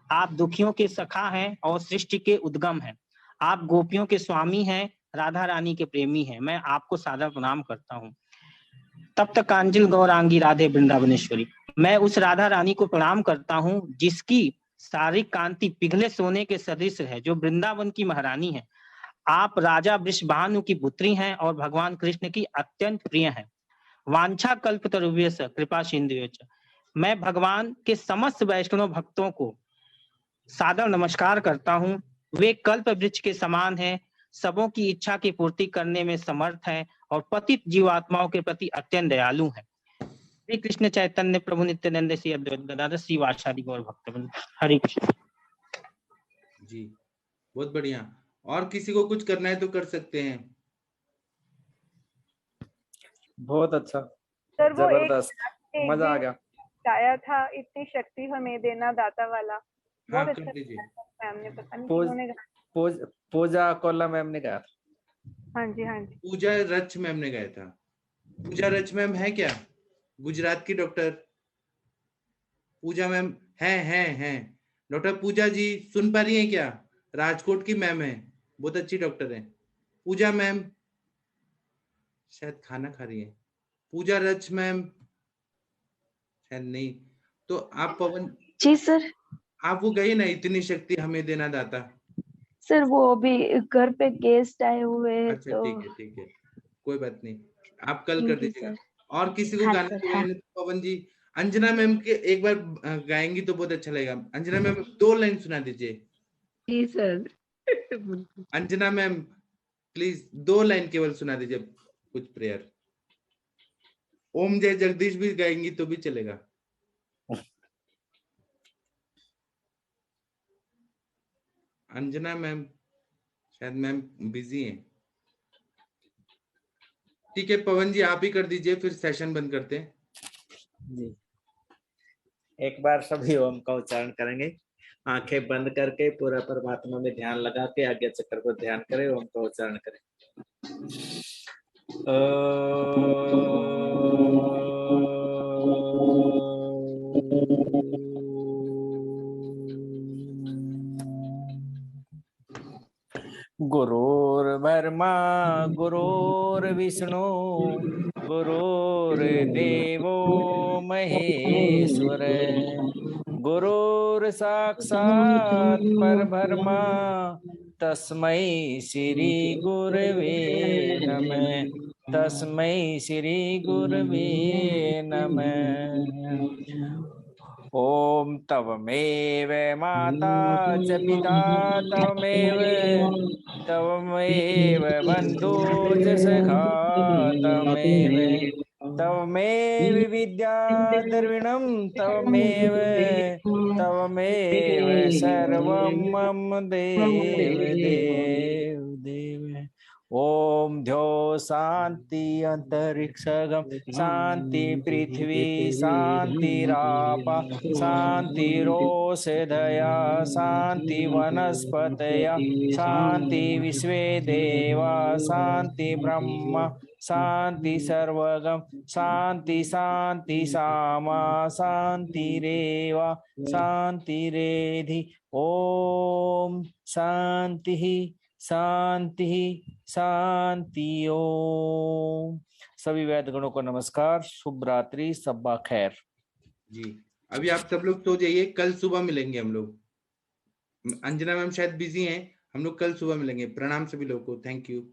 आप दुखियों के सखा हैं और सृष्टि के उद्गम हैं। आप गोपियों के स्वामी हैं, राधा रानी के प्रेमी हैं। मैं आपको सादर प्रणाम करता हूँ। तप्त कांजल गौरांगी राधे वृंदावनेश्वरी, मैं उस राधा रानी को प्रणाम करता हूँ जिसकी सारी कांति पिघले सोने के सदृश है, जो वृंदावन की महारानी है। आप राजा वृषभानु की पुत्री हैं और भगवान कृष्ण की अत्यंत प्रिय हैं। वांछा कल्पतरुभ्यश्च कृपा सिंधुश्च, मैं भगवान के समस्त वैष्णव भक्तों को सादर नमस्कार करता हूँ। वे कल्प वृक्ष के समान हैं, सबों की इच्छा की पूर्ति करने में समर्थ हैं और पतित जीवात्माओं के प्रति अत्यंत दयालु हैं। श्री कृष्ण चैतन्य प्रभु नित्यानंद श्री अद्वैत गदाधर श्रीवासादि गौर भक्तवृंद। हरे कृष्ण। जी बहुत बढ़िया। और किसी को कुछ करना है तो कर सकते हैं। बहुत अच्छा, सर। वो जबरदस्त, मजा आ गया। गाया था, इतनी शक्ति हमें देना दाता वाला। हाँ, बहुत कर अच्छा दीजिए। मैम ने, पता नहीं किन्होंने गाया। पूजा कोल्ला मैम ने गाया था। हाँ जी हाँ जी। पूजा रच मैम ने गाया था। पूजा रच मैम है क्या? गुजरात की डॉक्टर पूजा मैम हैं। डॉक्टर पूजा जी सुन पा रही हैं क्या? राजकोट की मैम है, बहुत अच्छी डॉक्टर है पूजा मैम। शायद खाना खा रही है। पूजा रच मैम शायद नहीं। तो आप पवन जी सर। आप वो गई ना, इतनी शक्ति हमें देना दाता। सर वो अभी घर पे गेस्ट आए हुए हैं। अच्छा तो ठीक है, कोई बात नहीं, आप कल कर थैंक यू दीजिएगा। सर। और किसी को हाँ गाना सर, तो हाँ। पवन जी, अंजना मैम के एक बार गाएंगी तो बहुत अच्छा लगेगा। अंजना मैम 2 लाइन सुना दीजिए। जी sir. Anjana ma'am please 2 line केवल सुना दीजिए, कुछ प्रेयर। ओम जय जगदीश भी गाएंगी तो भी चलेगा। अंजना मैम शायद मैम बिजी हैं। ठीक है पवन जी, आप ही कर दीजिए, फिर सेशन बंद करते हैं। जी, एक बार सभी ओम का उच्चारण करेंगे। आंखें बंद करके पूरा परमात्मा में ध्यान लगा के आज्ञा चक्र पर ध्यान करें, ओम का उच्चारण करें। गुरुर्ब्रह्मा गुरुर्विष्णु गुरुर्देवो महेश्वर गुरुर्साक्षात् परब्रह्मा तस्मै श्री गुरवे नमः। तस्मै श्री गुरवे नमः। ओम तवमेव माता च पिता तवमेव तवमेव बन्धु च सखा तवमेव तवमेव विद्या द्रविणं तवमेव तवमेव सर्वं मम देव देव देव। ओम ध्यो शांति अंतरिक्षगम शांति पृथ्वी शांतिरापा शांतिरोषधया शांति वनस्पतया शांति विश्वे देवा शांति ब्रह्म शांति सर्वगम शांति शांति सामा शांतिरेवा शांतिरेधि। ओम शांति शांति शांति। ओम। सभी वैद गणों को नमस्कार, शुभ रात्रि, सब्बा खैर। जी अभी आप सब लोग सो जाइए, कल सुबह मिलेंगे हम लोग। अंजना मैम शायद बिजी हैं, हम लोग कल सुबह मिलेंगे। प्रणाम सभी लोगों को, थैंक यू।